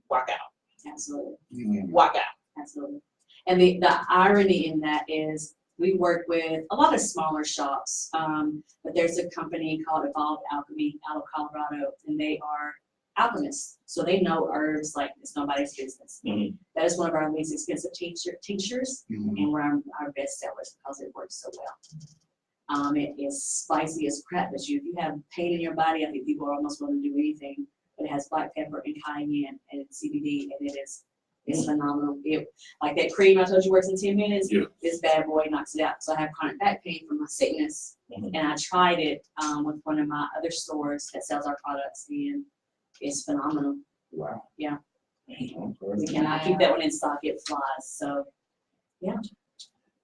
walk out. Absolutely. Walk out. Absolutely. And the irony in that is we work with a lot of smaller shops, but there's a company called Evolved Alchemy out of Colorado, and they are alchemists. So they know herbs like it's nobody's business. That is one of our least expensive tinctures, and we're our best sellers because it works so well. It is spicy as crap, but if you have pain in your body, I think people are almost willing to do anything. But it has black pepper and cayenne and CBD, and it's phenomenal. Like that cream I told you works in 10 minutes, this bad boy knocks it out. So I have chronic back pain from my sickness, and I tried it with one of my other stores that sells our products, and it's phenomenal. Wow. Yeah. We cannot keep that one in stock, it flies. So, yeah.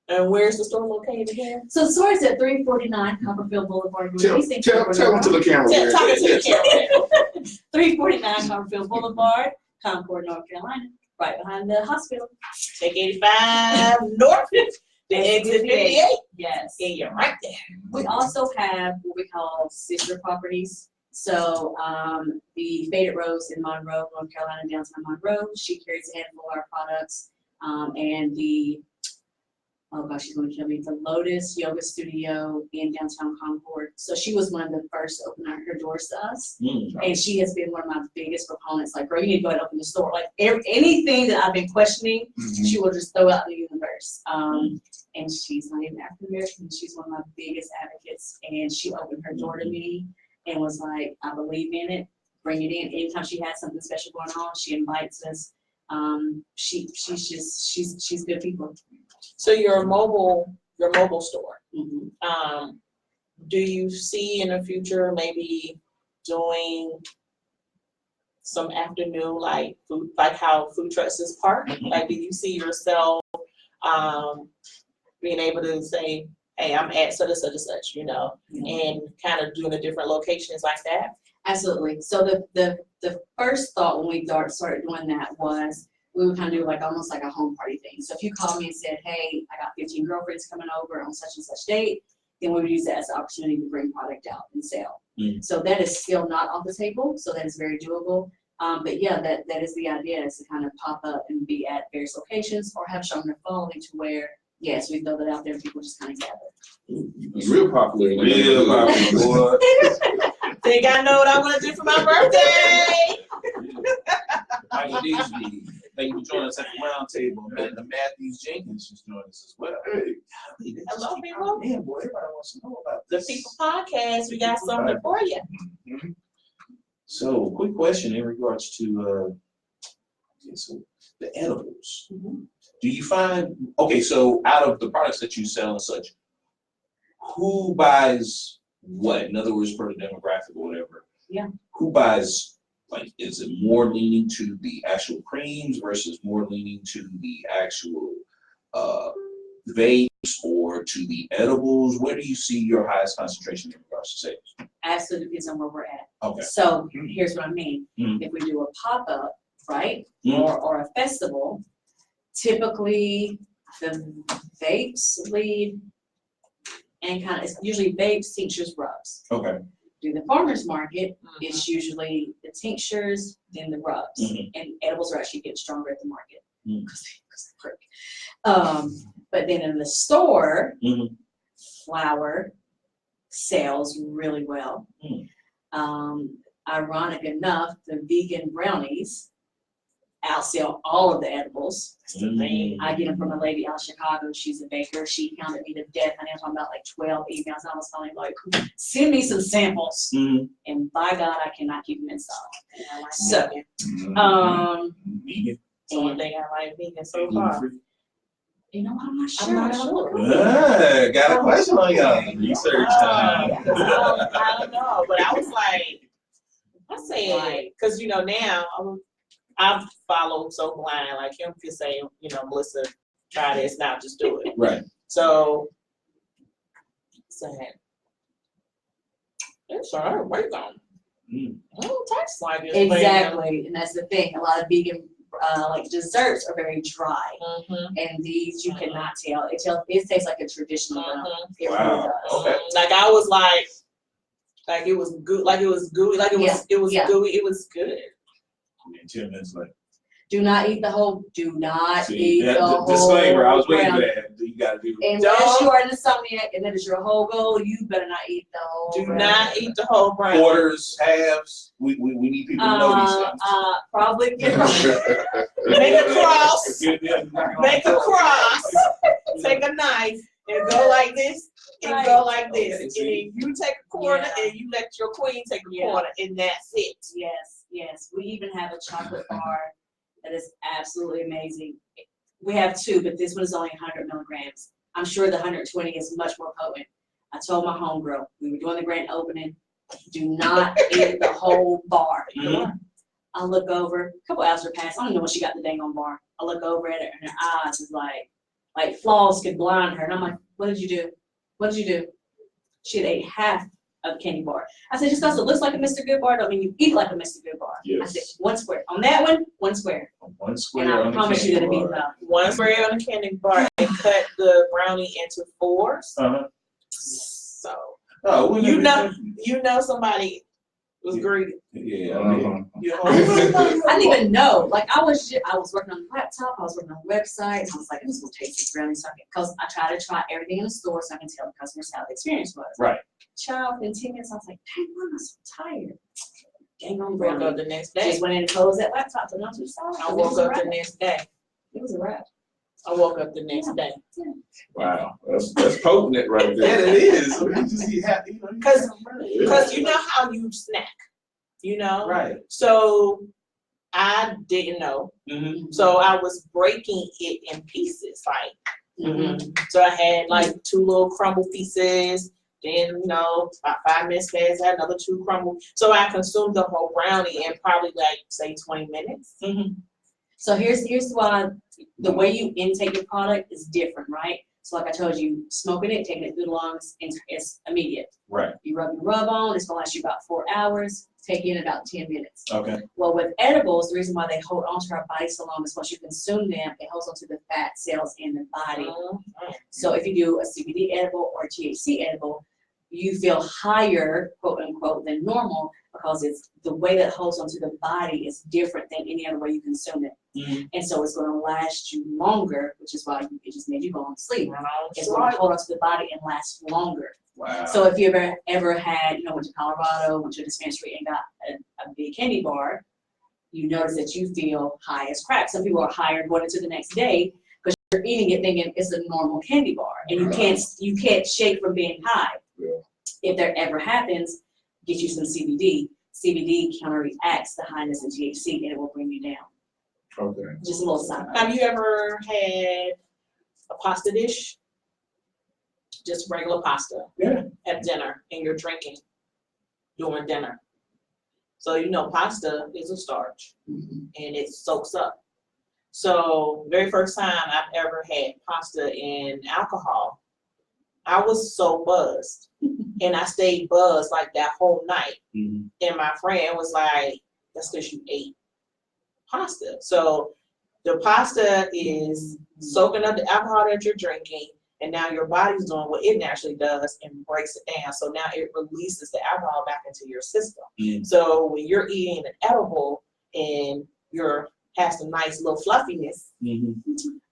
And where's the store located again? So the store is at 349 Copperfield Boulevard. Tell them to the camera. Talking to the camera. 349 Copperfield Boulevard, Concord, North Carolina, right behind the hospital. Take 85 north, the exit 58. Yes. And you're right there. We also have what we call sister properties. So the Faded Rose in Monroe, North Carolina, downtown Monroe, she carries a handful of our products. And the, oh gosh, she's going to kill me, the Lotus Yoga Studio in downtown Concord. So she was one of the first to open her doors to us. And she has been one of my biggest proponents. Like, girl, you need to go ahead and open the store. Like anything that I've been questioning, she will just throw out in the universe. And she's not even African American. She's one of my biggest advocates. And she opened her door to me and was like, I believe in it, bring it in. Anytime she has something special going on, she invites us. She's good people. So your mobile store. Do you see in the future maybe doing some afternoon like food, like how food trucks is parked? Like, do you see yourself being able to say, hey, I'm at such and such and such, you know, and kind of doing the different locations like that? Absolutely. So the first thought when we started doing that was we would kind of do like almost like a home party thing. So if you called me and said, hey, I got 15 girlfriends coming over on such and such date, then we would use that as an opportunity to bring product out and sell. So that is still not off the table. So that is very doable. But yeah, that is the idea, is to kind of pop up and be at various locations or have shown their following to where, yes, we throw that out there and people just kind of gather. Real popular. Real popular. Think I know what I want to do for my birthday? Michael Disney, thank you for joining us at the Roundtable. Amanda Matthews Jenkins is joining us as well. Hey. Hello, people. Man, boy, everybody wants to know about The this. People Podcast, we got something for you. So, quick question in regards to so the edibles. Do you find, okay, so out of the products that you sell and such, who buys what? In other words, per the demographic or whatever. Yeah. Who buys, like, is it more leaning to the actual creams versus more leaning to the actual vapes or to the edibles? Where do you see your highest concentration in regards to sales? Absolutely depends on where we're at. Okay. So here's what I mean. If we do a pop-up, right, or a festival, typically the vapes lead and kind of, it's usually vapes, tinctures, rubs. Okay. Do the farmer's market, it's usually the tinctures, then the rubs. And edibles are actually getting stronger at the market because they prick. But then in the store, flour sells really well. Ironic enough, the vegan brownies outsell all of the edibles. That's the thing. I get them from a lady out of Chicago. She's a baker. She hounded me to death. I know I'm talking about like 12 emails. I was telling her, like, send me some samples. And by God, I cannot keep them in stock. So, Vegan. It's the only thing I like vegan so far. You know what? I'm not sure. I'm not I gotta sure. look up. Got a question on y'all. Research time. I don't know, but I was like, I said, Right. because now I follow so blind. Like him could say, Melissa, try this now, just do it. Right. So, it's all right. Wait on. I don't taste like this. Exactly, and that's the thing. A lot of vegan like desserts are very dry, Mm-hmm. and these you cannot tell. It tastes like a traditional brownie. It really Wow. does. Okay. Like I was like it was good, like it was gooey, like it was Yeah. gooey. It was good. 10 minutes later. Do not eat the whole. Do not See, eat the whole. disclaimer, I was waiting for brownie. that. You gotta do. Unless Don't- you are an insomniac and that is your whole goal, you better not eat the whole. Do brownie. not eat the whole brownie. Quarters, halves. We need people to know these things. Probably. Make a cross. Make a cross. Take a knife and go like this and go like this. Okay, And see. then you take a corner Yeah. and you let your queen take a Yeah. corner and that's it. Yes. We even have a chocolate bar that is absolutely amazing. We have two, but this one is only 100 milligrams. I'm sure the 120 is much more potent. I told my homegirl, we were doing the grand opening, do not eat the whole bar. Mhm. I look over, a couple hours have passed. I don't know when she got the dang on bar. I look over at her and her eyes is like flaws could blind her. And I'm like, what did you do? What did you do? She had ate half of the candy bar. I said, just because it looks like a Mr. Good bar, don't mean you eat like a Mr. Good bar. I Yes. said, one square. On that one square. One And square I on the promise you candy that'll be bar. enough. One square on the candy bar and cut the brownie into 4s. Uh-huh. So Oh, you know somebody was greedy. Yeah. I didn't even know. Like I was working on the laptop, I was working on the website, I was like, I'm just gonna taste this brownie because I try to try everything in the store so I can tell the customers how the experience was. Right. Child, in 10 minutes, I was like, dang, why am I so tired? Dang on Woke up brownie. the next day. Just went in and closed that laptop, so not too sorry. I woke up the next day. It was a wrap. I woke up the next day. Wow, that's potent right Yeah, there. it is. So you just eat half. Because you know how you snack, Right. So I didn't know. Mm-hmm. So I was breaking it in pieces, Mm-hmm. so I had like 2 little crumble pieces. Then, about 5 minutes passed, I had another 2 crumble. So I consumed the whole brownie in probably like, say, 20 minutes. Mm-hmm. So here's why the way you intake your product is different, right? So like I told you, smoking it, taking it through the lungs, it's immediate. Right. You rub on, it's gonna last you about 4 hours, take in about 10 minutes. Okay. Well, with edibles, the reason why they hold onto our body so long is once you consume them, it holds onto the fat cells in the body. So if you do a CBD edible or a THC edible, you feel higher, quote unquote, than normal because it's the way that it holds onto the body is different than any other way you consume it. Mhm. And so it's going to last you longer, which is why it just made you go on sleep. It's So going to hold onto the body and last longer. Wow. So if you ever had, went to Colorado, went to a dispensary and got a big candy bar, you notice that you feel high as crap. Some people are higher going into the next day because you're eating it thinking it's a normal candy bar, and you can't shake from being high. Yeah. If that ever happens, get you some CBD. CBD counteracts the highness in THC, and it will bring you down. Okay. Just a little side note. Have you ever had a pasta dish? Just regular pasta. Yeah. At dinner, and you're drinking during dinner. So pasta is a starch, Mhm. and it soaks up. So very first time I've ever had pasta in alcohol, I was so buzzed, and I stayed buzzed like that whole night. Mhm. And my friend was like, "That's because you ate pasta." So the pasta is soaking up the alcohol that you're drinking, and now your body's doing what it naturally does and breaks it down. So now it releases the alcohol back into your system. Mhm. So when you're eating an edible and has some nice little fluffiness, Mhm.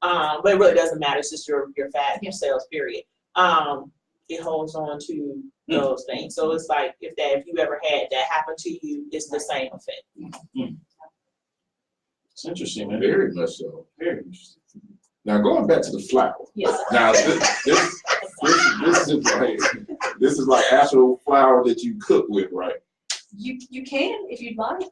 but it really doesn't matter. It's just your fat, your cells, period. It holds on to those things. So it's like if you ever had that happen to you, it's the same effect. It's interesting, man. Very much so. Very interesting. Now going back to the flour. Yes. Now this is like actual flour that you cook with, right? You can if you'd like.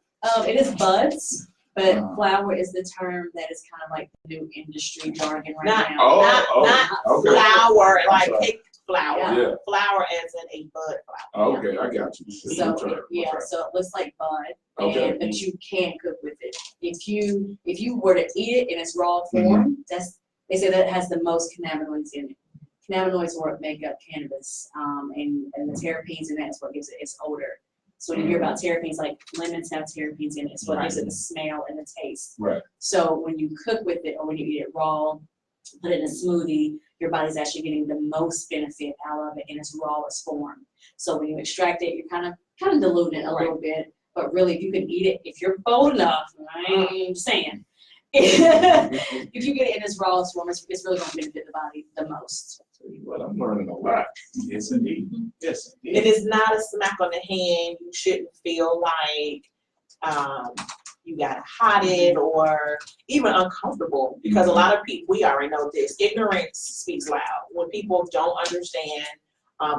It is buds. But flower is the term that is kind of like the new industry jargon right Not- now. not okay. flower, like sorry. cake flower. Yeah. Flower as in a bud flower. Okay, I got you. So so it looks like bud, Okay. but you can cook with it. If you were to eat it in its raw form, they say that it has the most cannabinoids in it. Cannabinoids are what make up cannabis, and the terpenes in that is what gives it its odor. So when you hear about terpenes, like lemons have terpenes in it, it's what gives it the smell and the taste. Right. So when you cook with it or when you eat it raw, put it in a smoothie, your body's actually getting the most benefit out of it in its rawest form. So when you extract it, you're kind of diluting it a little bit, but really if you can eat it, if you're bold enough, I'm saying, if you get it in its rawest form, it's really going to benefit the body the most. Well, I'm learning a lot. Yes, indeed. Yes, indeed. It is not a smack on the hand. You shouldn't feel like you got hot it or even uncomfortable, because a lot of people, we already know this, ignorance speaks loud. When people don't understand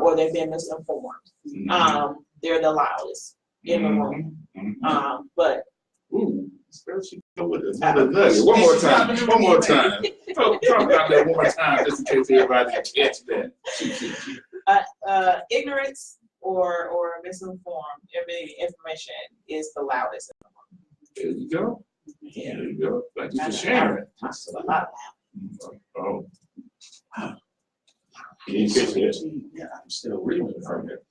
or they've been misinformed, they're the loudest in the room. But ooh, especially with another nugget. One more time. One more time. Talk about that one more time, just in case everybody can catch that. ignorance or misinformed information is the loudest. There you go. Yeah. There you go. Thank you for sharing. That's a lot Oh. Wow. You catch that? Yeah, I'm still reading from it.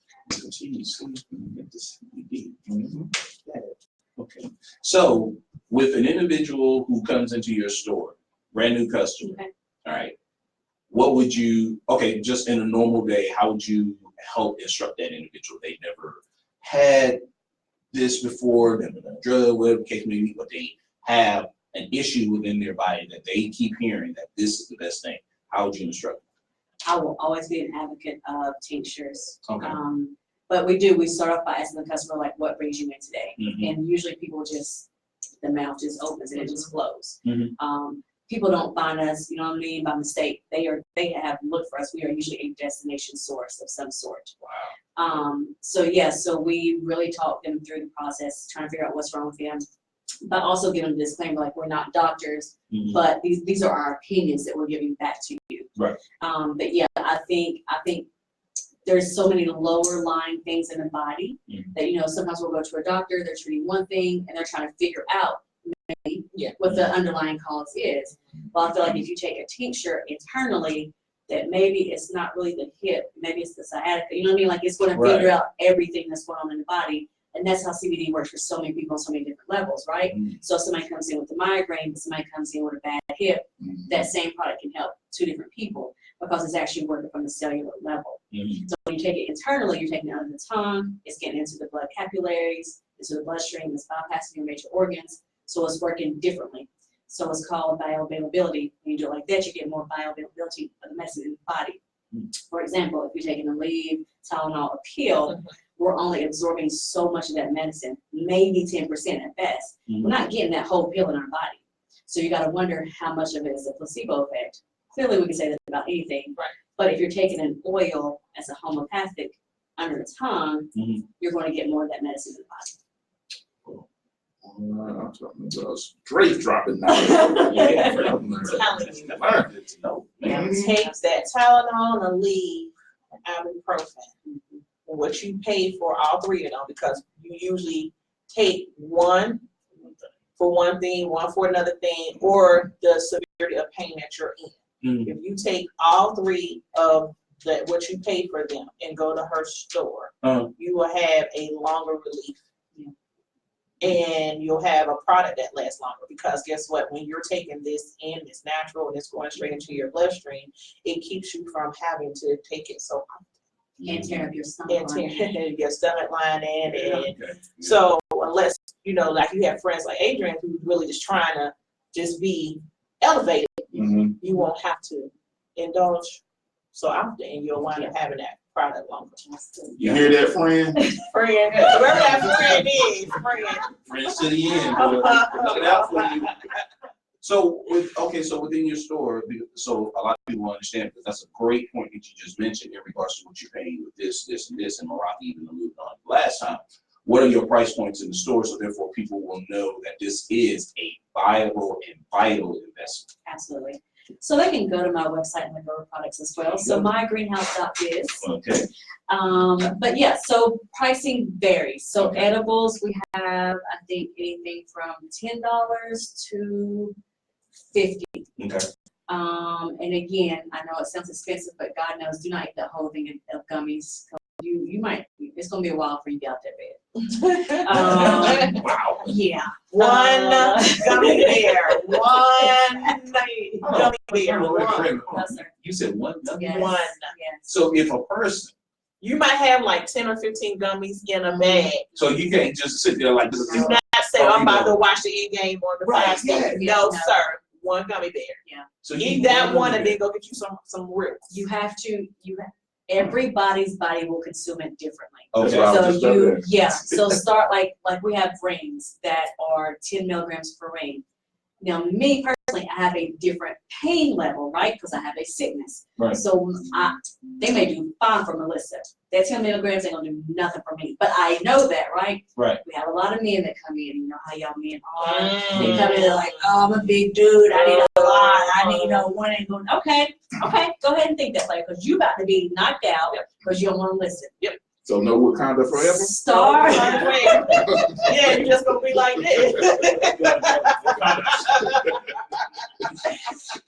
Okay. So with an individual who comes into your store, brand new customer, all right, what would you, just in a normal day, how would you help instruct that individual? They never had this before, never done a drug, whatever the case may be, but they have an issue within their body that they keep hearing that this is the best thing. How would you instruct them? I will always be an advocate of tinctures. Okay. But we start off by asking the customer, like, what brings you in today? Mhm. And usually people the mouth just opens and it just flows. Mhm. People don't find us, you know what I mean, by mistake. They have looked for us. We are usually a destination source of some sort. Wow. So we really talk them through the process, trying to figure out what's wrong with them, but also give them a disclaimer, like, we're not doctors, Mhm. but these are our opinions that we're giving back to you. Right. But yeah, I think there's so many lower lying things in the body that, sometimes we'll go to a doctor, they're treating one thing and they're trying to figure out maybe what the underlying cause is. Well, I feel like if you take a tincture internally, that maybe it's not really the hip, maybe it's the sciatica, you know what I mean? Like, it's going to figure out everything that's going on in the body. And that's how CBD works for so many people on so many different levels, right? So if somebody comes in with a migraine, but somebody comes in with a bad hip, that same product can help two different people because it's actually working from the cellular level. So when you take it internally, you're taking it out of the tongue, it's getting into the blood capillaries, into the bloodstream, it's bypassing your major organs, so it's working differently. So it's called bioavailability. When you do it like that, you get more bioavailability of the medicine in the body. For example, if you're taking a leave, Tylenol, a pill, we're only absorbing so much of that medicine, maybe 10% at best. We're not getting that whole pill in our body. So you got to wonder how much of it is a placebo effect. Clearly, we can say that about anything. Right. But if you're taking an oil as a homeopathic under the tongue, you're going to get more of that medicine in the body. I'm talking about straight dropping now. Take that Tylenol and leave ibuprofen. What you pay for all three of them, because you usually take one for one thing, one for another thing, or the severity of pain that you're in. If you take all three of what you pay for them and go to her store, you will have a longer relief. And you'll have a product that lasts longer, because guess what? When you're taking this in, it's natural and it's going straight into your bloodstream, it keeps you from having to take it so often. And tear up your stomach And your stomach lining. And so unless, like you have friends like Adrian who's really just trying to just be elevated, you won't have to indulge so often, and you'll wind up having that product longer. You hear that, friend? Friend, whoever that friend is, Friends to the end. Look out for you. So within your store, so a lot of people understand, because that's a great point that you just mentioned in regards to what you're paying with this, and Marathi even alluded on last time. what are your price points in the store, so therefore people will know that this is a viable and vital investment. Absolutely. So they can go to my website and look over products as well. So mygreenhouse.biz. Okay. But yeah, so pricing varies. So edibles, we have, I think, anything from $10 to $50. Okay. And again, I know it sounds expensive, but God knows, do not eat that whole thing of gummies. You might, it's gonna be a while for you to get out that bed. Wow. Yeah. One gummy bear. One gummy bear. One. No, sir. You said one gummy? Yes. One. Yes. So if a person, You might have like 10 or 15 gummies in a bag. so you can't just sit there like this. Do not say, I'm about to watch the end game on the Right, fast food. yeah, No, no. sir. One gummy bear. So Eat that one and then go get you some ribs. You have to, everybody's body will consume it differently. That's Okay. what I So was just about to ask. so start like we have rings that are 10 milligrams per ring. Now, me personally, I have a different pain level, right? Because I have a sickness. Right. So they may do fine for Melissa. That 10 milligrams ain't gonna do nothing for me. But I know that, right? Right. We have a lot of men that come in. You know how y'all men are. Mm. They come in, they're like, oh, I'm a big dude. I need a lot. I need one ain't going. Okay, go ahead and think that way, because you about to be knocked out because you don't want to listen. So no Wakanda forever? Start. Yeah, you're just gonna be like this.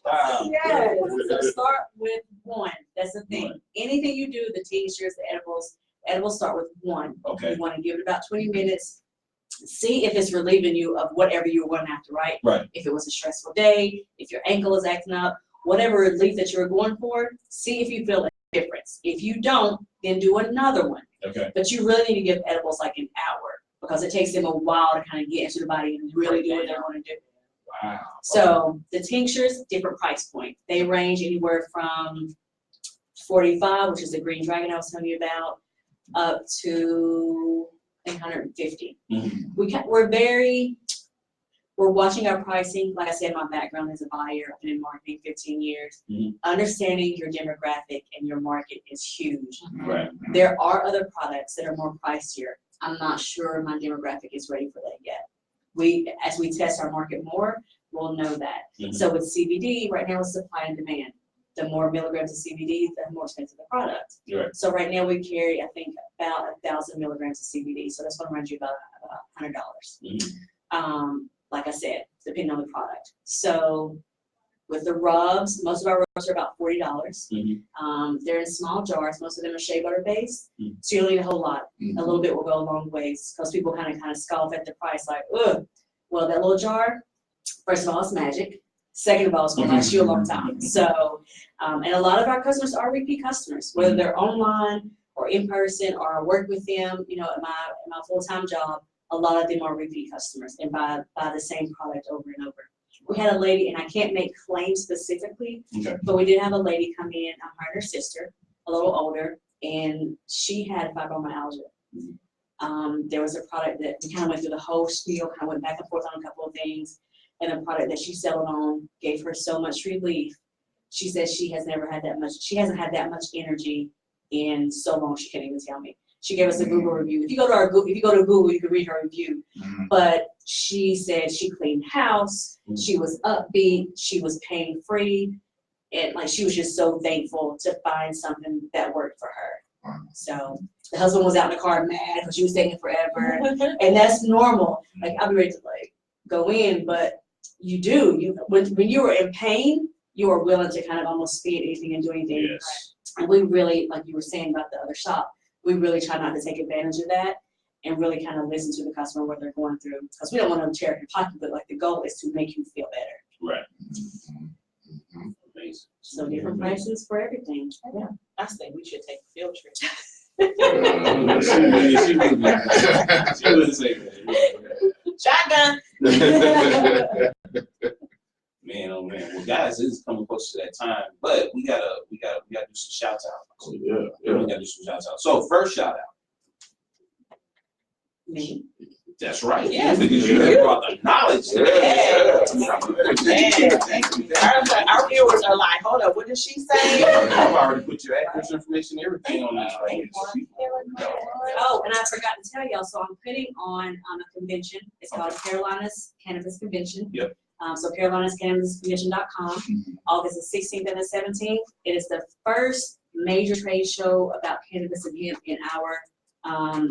Wow. Yes. So start with one. That's the thing. Anything you do, the tinctures, the edibles start with one. Okay. You want to give it about 20 minutes. See if it's relieving you of whatever you were going after, right? Right. If it was a stressful day, if your ankle is acting up, whatever relief that you're going for, see if you feel a difference. If you don't, then do another one. Okay. But you really need to give edibles like an hour, because it takes them a while to kind of get into the body and really do what they want to do. Wow. So the tinctures, different price point. They range anywhere from 45, which is the green dragon I was telling you about, up to 150. Mhm. We're watching our pricing. Like I said, my background is a buyer. I've been in marketing 15 years. Mhm. Understanding your demographic and your market is huge. Right. There are other products that are more pricier. I'm not sure my demographic is ready for that yet. As we test our market more, we'll know that. Mhm. So with CBD, right now it's supply and demand. The more milligrams of CBD, the more expensive the product. Right. So right now we carry, I think, about 1,000 milligrams of CBD. So that's going to run you about $100. Mhm. Like I said, depending on the product. So with the rubs, most of our rubs are about $40. Mhm. They're in small jars. Most of them are shea butter based. Mhm. So you don't need a whole lot. Mhm. A little bit will go a long ways, because people kind of scoff at the price, like, ugh. Well, that little jar, first of all, it's magic. Second of all, it's going to last you a long time. So, and a lot of our customers are repeat customers, whether they're online or in person, or I work with them. You know, at my full-time job, a lot of them are repeat customers and buy the same product over and over. We had a lady, and I can't make claims specifically, Okay. but we did have a lady come in, her and her sister, a little older, and she had fibromyalgia. There was a product that we kind of went through the whole spiel, kind of went back and forth on a couple of things, and a product that she settled on gave her so much relief. She said she hasn't had that much energy in so long, she can't even tell me. She gave us a Google review. If you go to Google, you can read her review. Mhm. But she said she cleaned house, she was upbeat, she was pain-free, and like she was just so thankful to find something that worked for her. Wow. So the husband was out in the car mad because she was taking forever, and that's normal. Like I'll be ready to like go in, but when you were in pain, you are willing to kind of almost speed anything and do anything. Yes. And we really, like you were saying about the other shop, we really try not to take advantage of that and really kind of listen to the customer, what they're going through, because we don't want to tear up your pocket, but like the goal is to make you feel better. Right. Mhm. Amazing. So different prices for everything. Yeah. I think we should take a field trip. She wouldn't say that. Shotgun. Man, oh man. Well, guys, this is coming close to that time, but we gotta do some shouts out. Yeah, We gotta do some shouts out. So first shout out. Me. That's right. Yes. Because you have brought the knowledge to that. Our viewers are like, hold up, what did she say? I've already put your address information, everything on this right here. Oh, and I forgot to tell y'all, so I'm putting on a convention. It's called Carolina's Cannabis Convention. Yep. So carolina's-cannabisconvention.com. August the 16th and the 17th. It is the first major trade show about cannabis and hemp in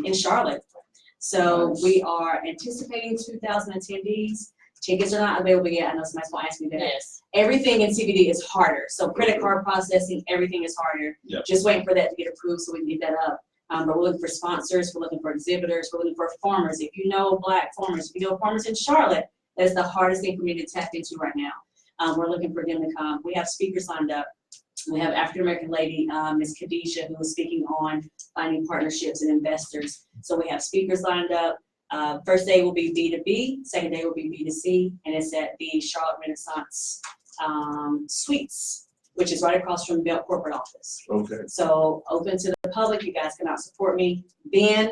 in Charlotte. So we are anticipating 2,000 attendees. Tickets are not available yet. I know somebody's gonna ask me that. Yes. Everything in CBD is harder. So credit card processing, everything is harder. Yep. Just waiting for that to get approved so we can get that up. But we're looking for sponsors, we're looking for exhibitors, we're looking for farmers. If you know Black farmers, if you know farmers in Charlotte, that's the hardest thing for me to tap into right now. We're looking for them to come. We have speakers lined up. We have African-American lady, Ms. Khadijah, who is speaking on finding partnerships and investors. So we have speakers lined up. First day will be B2B, second day will be B2C, and it's at the Charlotte Renaissance Suites, which is right across from Bell Corporate Office. Okay. So open to the public. You guys cannot support me. Then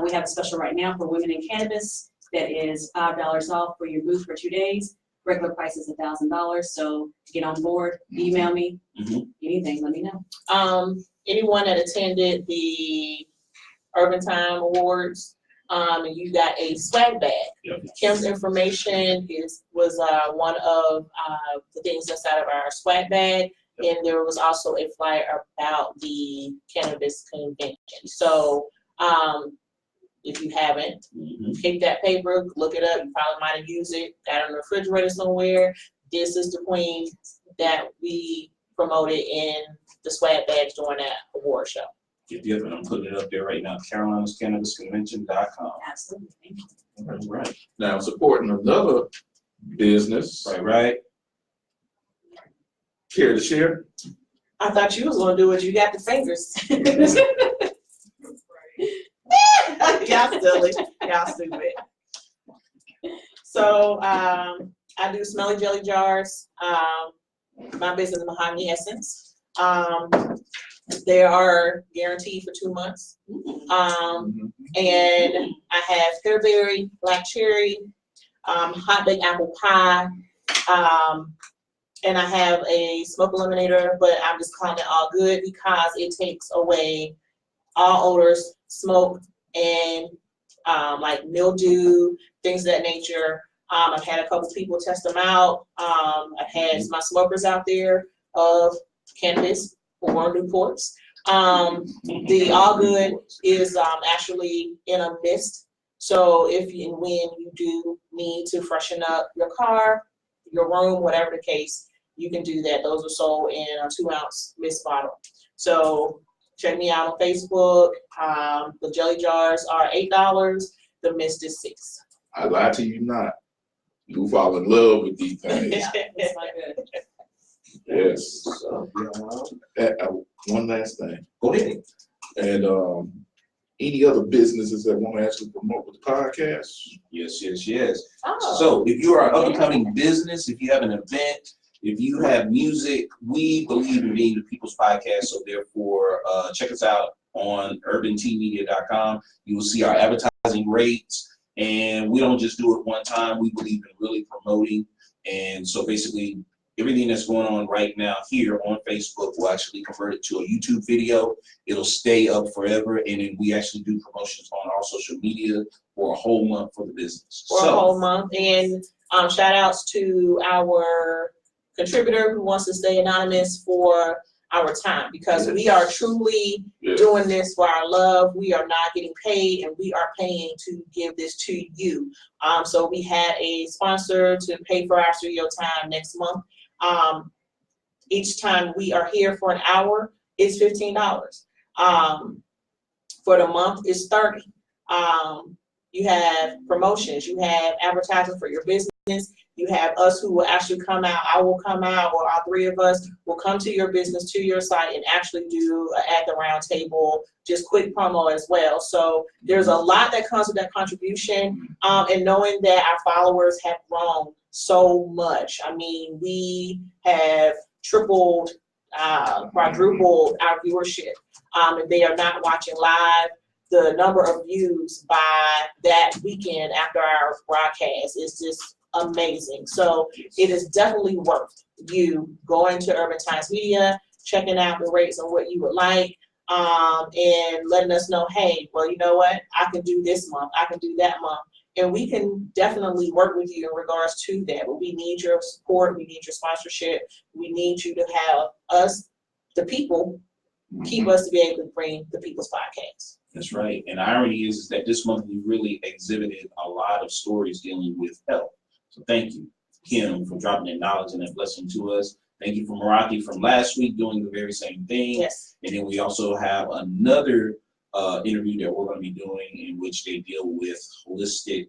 we have a special right now for women in cannabis that is $5 off for your booth for 2 days. Regular price is $1,000. So to get on board, email me, anything, let me know. Anyone that attended the Urban Time Awards, and you got a swag bag. Yep. Kim's information was one of the things inside of our swag bag, and there was also a flyer about the cannabis convention. So if you haven't, take that paper, look it up. You probably might have used it, got it on the refrigerator somewhere. This is the queen that we promoted in the swag bags during that award show. Yep, and I'm putting it up there right now, Carolina'sCannabisConvention.com. Absolutely. Thank you. Right. Now supporting another business. Right. Care to share? I thought you was gonna do it. You got the fingers. Y'all silly. Y'all stupid. So I do smelly jelly jars. My business is Mahogany Essence. They are guaranteed for 2 months. And I have pearberry, black cherry, hot baked apple pie, and I have a smoke eliminator, but I'm just calling it all good because it takes away all odors, smoke, and like mildew, things of that nature. I've had a couple people test them out. I've had my smokers out there of cannabis or Newports. The All Good is actually in a mist. So if and when you do need to freshen up your car, your room, whatever the case, you can do that. Those are sold in a 2-ounce mist bottle. So check me out on Facebook. The jelly jars are $8. The mist is $6. I lie to you not. You fall in love with these things. Yeah, it's not good. Yes. One last thing. Go ahead. And any other businesses that want to actually promote with the podcast? Yes. Oh. So if you are an up-and-coming business, if you have an event, if you have music, we believe in being the people's podcast. So therefore, check us out on urbantmedia.com. You will see our advertising rates. And we don't just do it one time. We believe in really promoting. And so basically, everything that's going on right now here on Facebook will actually convert it to a YouTube video. It'll stay up forever. And then we actually do promotions on our social media for a whole month for the business. For a whole month. And shout outs to our contributor who wants to stay anonymous for our time, because we are truly doing this for our love. We are not getting paid, and we are paying to give this to you. So we had a sponsor to pay for our studio time next month. Each time we are here for an hour is $15. For the month is $30. You have promotions, you have advertising for your business. You have us who will actually come out. I will come out, or all three of us will come to your business, to your site, and actually do at the round table, just quick promo as well. So there's a lot that comes with that contribution, and knowing that our followers have grown so much. I mean, we have tripled, quadrupled our viewership, and they are not watching live the number of views by that weekend after our broadcast is just amazing. So it is definitely worth you going to Urban Times Media, checking out the rates and what you would like, and letting us know, hey, well, you know what, I can do this month, I can do that month. And we can definitely work with you in regards to that. But we need your support, we need your sponsorship, we need you to have us, the people, keep us to be able to bring the People's Podcast. That's right. And the irony is that this month we really exhibited a lot of stories dealing with health. So thank you, Kim, for dropping that knowledge and that blessing to us. Thank you for Meraki from last week doing the very same thing. Yes. And then we also have another interview that we're going to be doing in which they deal with holistic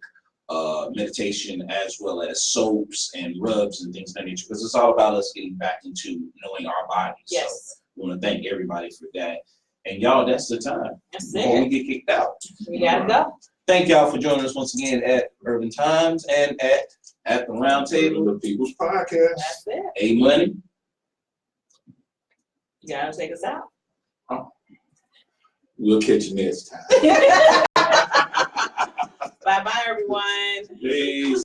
meditation as well as soaps and rubs and things of that nature, because it's all about us getting back into knowing our bodies. Yes. So we want to thank everybody for that. And y'all, that's the time That's before we it. get kicked out. We gotta go. Thank y'all for joining us once again at Urban Times and at the Roundtable. The People's Podcast. That's it. A-Money. You gotta take us out. We'll catch you next time. Bye-bye, everyone. Peace.